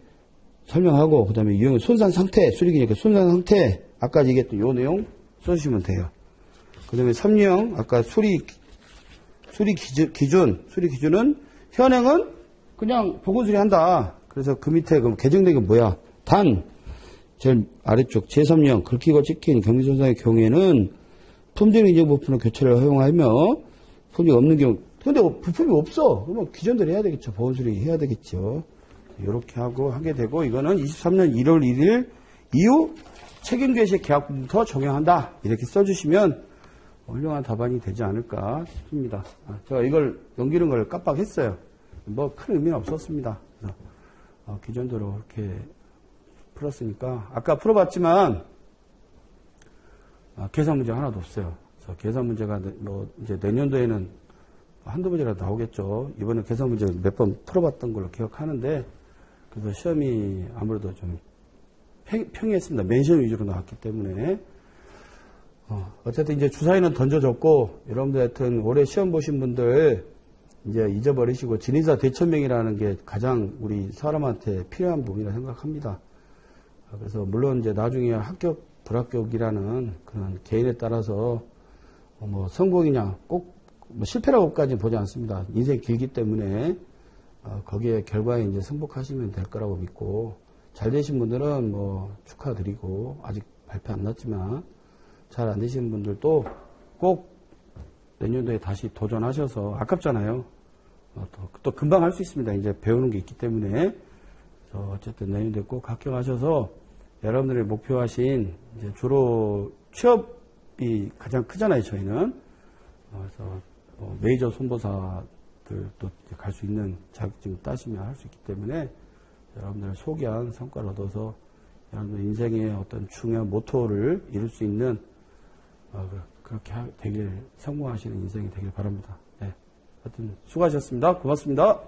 설명하고, 그 다음에 유형 손상 상태, 수리기니까 손상 상태, 아까 얘기했던 요 내용 써주시면 돼요. 그 다음에 3류형, 아까 수리 기준은 현행은 그냥 보건수리 한다. 그래서 그 밑에 그럼 개정된 게 뭐야? 단, 제일 아래쪽 제3형 긁히고 찍힌 경미손상의 경우에는 품질 인증 부품의 교체를 허용하며 품질이 없는 경우, 근데 부품이 없어. 그러면 기존대로 해야 되겠죠. 보건수리 해야 되겠죠. 이렇게 하게 되고, 이거는 23년 1월 1일 이후 책임개시 계약부터 적용한다. 이렇게 써주시면 훌륭한 답안이 되지 않을까 싶습니다. 제가 이걸 넘기는 걸 깜빡했어요. 큰 의미는 없었습니다. 그래서 기존대로 이렇게 풀었으니까, 아까 풀어봤지만 계산 문제 하나도 없어요. 그래서 계산 문제가 이제 내년도에는 한두 문제라도 나오겠죠. 이번에 계산 문제 몇 번 풀어봤던 걸로 기억하는데, 그래서 시험이 아무래도 좀 평이했습니다. 멘션 위주로 나왔기 때문에. 어쨌든 이제 주사위는 던져졌고, 여러분들 하여튼 올해 시험 보신 분들 이제 잊어버리시고, 진의사 대천명이라는 게 가장 우리 사람한테 필요한 부분이라 생각합니다. 그래서 물론 이제 나중에 합격, 불합격이라는 그런 개인에 따라서 성공이냐, 꼭 실패라고까지는 보지 않습니다. 인생이 길기 때문에 거기에 결과에 이제 승복하시면 될 거라고 믿고, 잘 되신 분들은 축하드리고, 아직 발표 안 났지만 잘 안 되시는 분들도 꼭 내년도에 다시 도전하셔서, 아깝잖아요. 또 금방 할 수 있습니다. 이제 배우는 게 있기 때문에. 어쨌든 내년도에 꼭 합격하셔서 여러분들이 목표하신 이제 주로 취업이 가장 크잖아요, 저희는. 그래서 메이저 손보사들도 갈 수 있는 자격증 따시면 할 수 있기 때문에 여러분들 소기한 성과를 얻어서 여러분들 인생의 어떤 중요한 모토를 이룰 수 있는 그렇게 성공하시는 인생이 되길 바랍니다. 네. 하여튼 수고하셨습니다. 고맙습니다.